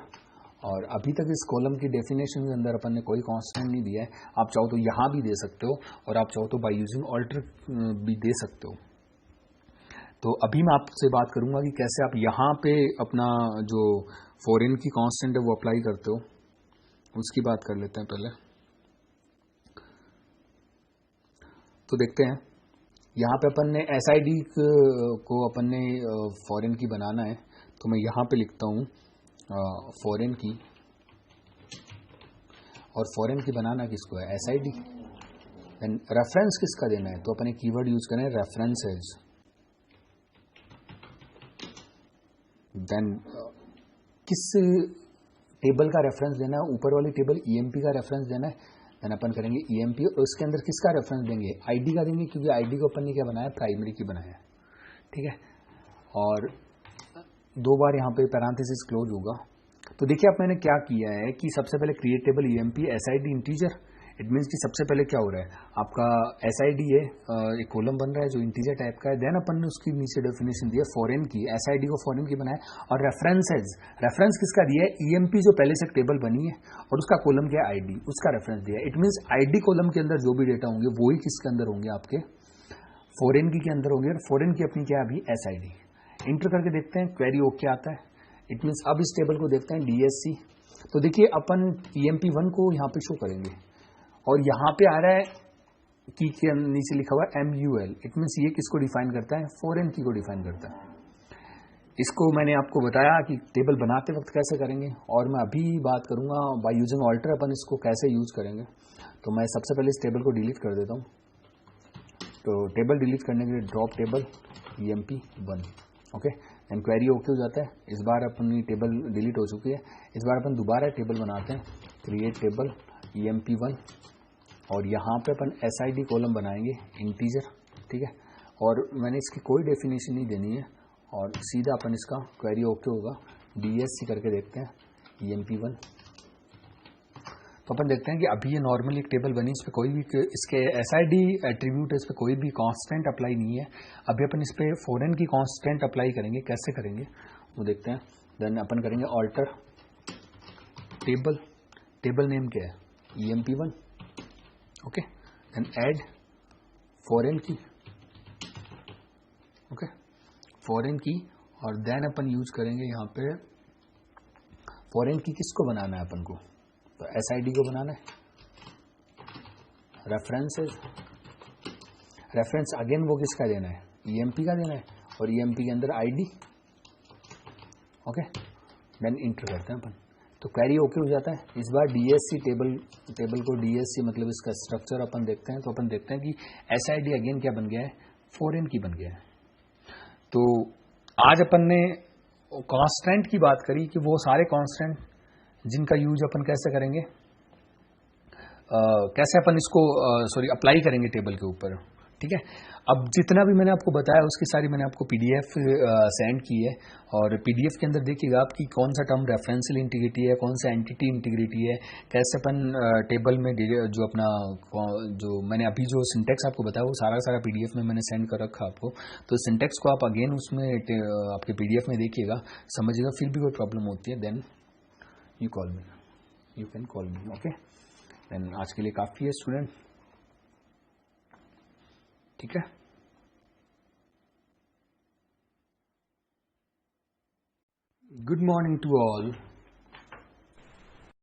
और अभी तक इस कॉलम की डेफिनेशन के अंदर अपन ने कोई कांस्टेंट नहीं दिया है। आप चाहो तो यहाँ भी दे सकते हो, और आप चाहो तो बाय यूजिंग ऑल्टर भी दे सकते हो। तो अभी मैं आपसे बात करूंगा कि कैसे आप यहाँ पे अपना जो फॉरेन की कांस्टेंट है वो अप्लाई करते हो, उसकी बात कर लेते हैं पहले। तो देखते हैं यहाँ पे अपन ने SID को अपन ने फॉरेन की बनाना है, तो मैं यहाँ पे लिखता हूँ फॉरेन की, और फॉरेन की बनाना किसको है, SID। देन रेफरेंस किसका देना है, तो अपन एक कीवर्ड यूज करें रेफरेंसेस। देन किस टेबल का रेफरेंस देना है, ऊपर वाली टेबल EMP का रेफरेंस देना है। देन अपन करेंगे EMP, और उसके अंदर किसका रेफरेंस देंगे, ID का देंगे, क्योंकि ID को अपन ने क्या बनाया, प्राइमरी की बनाया, ठीक है। और दो बार यहाँ पे पैरेंथेसिस क्लोज होगा। तो देखिए अब मैंने क्या किया है कि सबसे पहले create table EMP SID integer. It means कि सबसे पहले क्या हो रहा है, आपका SID है, एक कॉलम बन रहा है जो इंटीजर टाइप का है। देन अपन ने उसकी नीचे डेफिनेशन दिया फॉरेन की, SID को फॉरेन की बनाया, और रेफरेंसेज, रेफरेंस किसका दिया है, EMP जो पहले से एक टेबल बनी है, और उसका कॉलम क्या है ID, उसका रेफरेंस दिया है। इट मीन्स ID कॉलम के अंदर जो भी डेटा होंगे वही किसके अंदर होंगे, आपके फॉरेन की के अंदर होंगे, और फॉरेन की अपनी क्या है अभी SID। इंटर करके देखते हैं क्वेरी ओके आता है। इट मीन्स अब इस टेबल को देखते हैं DSC। तो देखिए अपन EMP1 को यहाँ पे शो करेंगे, और यहाँ पे आ रहा है की के नीचे लिखा हुआ है MUL। इट मीन्स ये किसको डिफाइन करता है, फॉरेन की को डिफाइन करता है। इसको मैंने आपको बताया कि टेबल बनाते वक्त कैसे करेंगे, और मैं अभी बात करूंगा बाय यूजिंग ऑल्टर अपन इसको कैसे यूज करेंगे। तो मैं सबसे पहले इस टेबल को डिलीट कर देता हूँ। तो टेबल डिलीट करने के लिए drop table EMP1, okay. And query okay हो जाता है। इस बार अपनी टेबल डिलीट हो चुकी है। इस बार अपन दोबारा टेबल बनाते हैं, क्रिएट टेबल EMP1, और यहाँ पे अपन SID कॉलम बनाएंगे इंटीजर, ठीक है। और मैंने इसकी कोई डेफिनेशन नहीं देनी है, और सीधा अपन इसका क्वेरी ओके होगा, DSC करके देखते हैं EMP1। तो अपन देखते हैं कि अभी ये नॉर्मली एक टेबल बनी, इस पर कोई भी इसके SID एट्रीब्यूट है, इस पर कोई भी कांस्टेंट अप्लाई नहीं है। अभी अपन इस पर फॉरेन की कांस्टेंट अप्लाई करेंगे, कैसे करेंगे वो देखते हैं। देन अपन करेंगे ऑल्टर टेबल, टेबल नेम क्या है, emp1, okay, then add foreign key, okay, foreign key, और देन अपन यूज करेंगे यहाँ पे फॉरेन की किसको बनाना है अपन को, तो SID को बनाना है, रेफरेंसेस, रेफरेंस अगेन वो किसका देना है, EMP का देना है, और EMP के अंदर ID, ओके, देन इंटर करते हैं अपन, तो क्वेरी ओके हो जाता है। इस बार DSC टेबल को DSC मतलब इसका स्ट्रक्चर अपन देखते हैं, तो अपन देखते हैं कि SID अगेन क्या बन गया है, फॉरेन की बन गया है। तो आज अपन ने कांस्टेंट की बात करी कि वो सारे कांस्टेंट जिनका यूज अपन कैसे करेंगे, कैसे अपन इसको अप्लाई करेंगे टेबल के ऊपर, ठीक है। अब जितना भी मैंने आपको बताया उसकी सारी मैंने आपको PDF सेंड की है, और PDF के अंदर देखिएगा आप कि कौन सा टर्म रेफरेंशियल इंटीग्रिटी है, कौन सा एंटिटी इंटीग्रिटी है, कैसे अपन टेबल में जो अपना जो मैंने अभी जो सिंटेक्स आपको बताया वो सारा PDF में मैंने सेंड कर रखा आपको, तो सिंटेक्स को आप अगेन उसमें आपके PDF में देखिएगा, समझिएगा। फिर भी कोई प्रॉब्लम होती है then you can call me, okay. Then आज के लिए काफ़ी है स्टूडेंट, ठीक है। Good morning to all.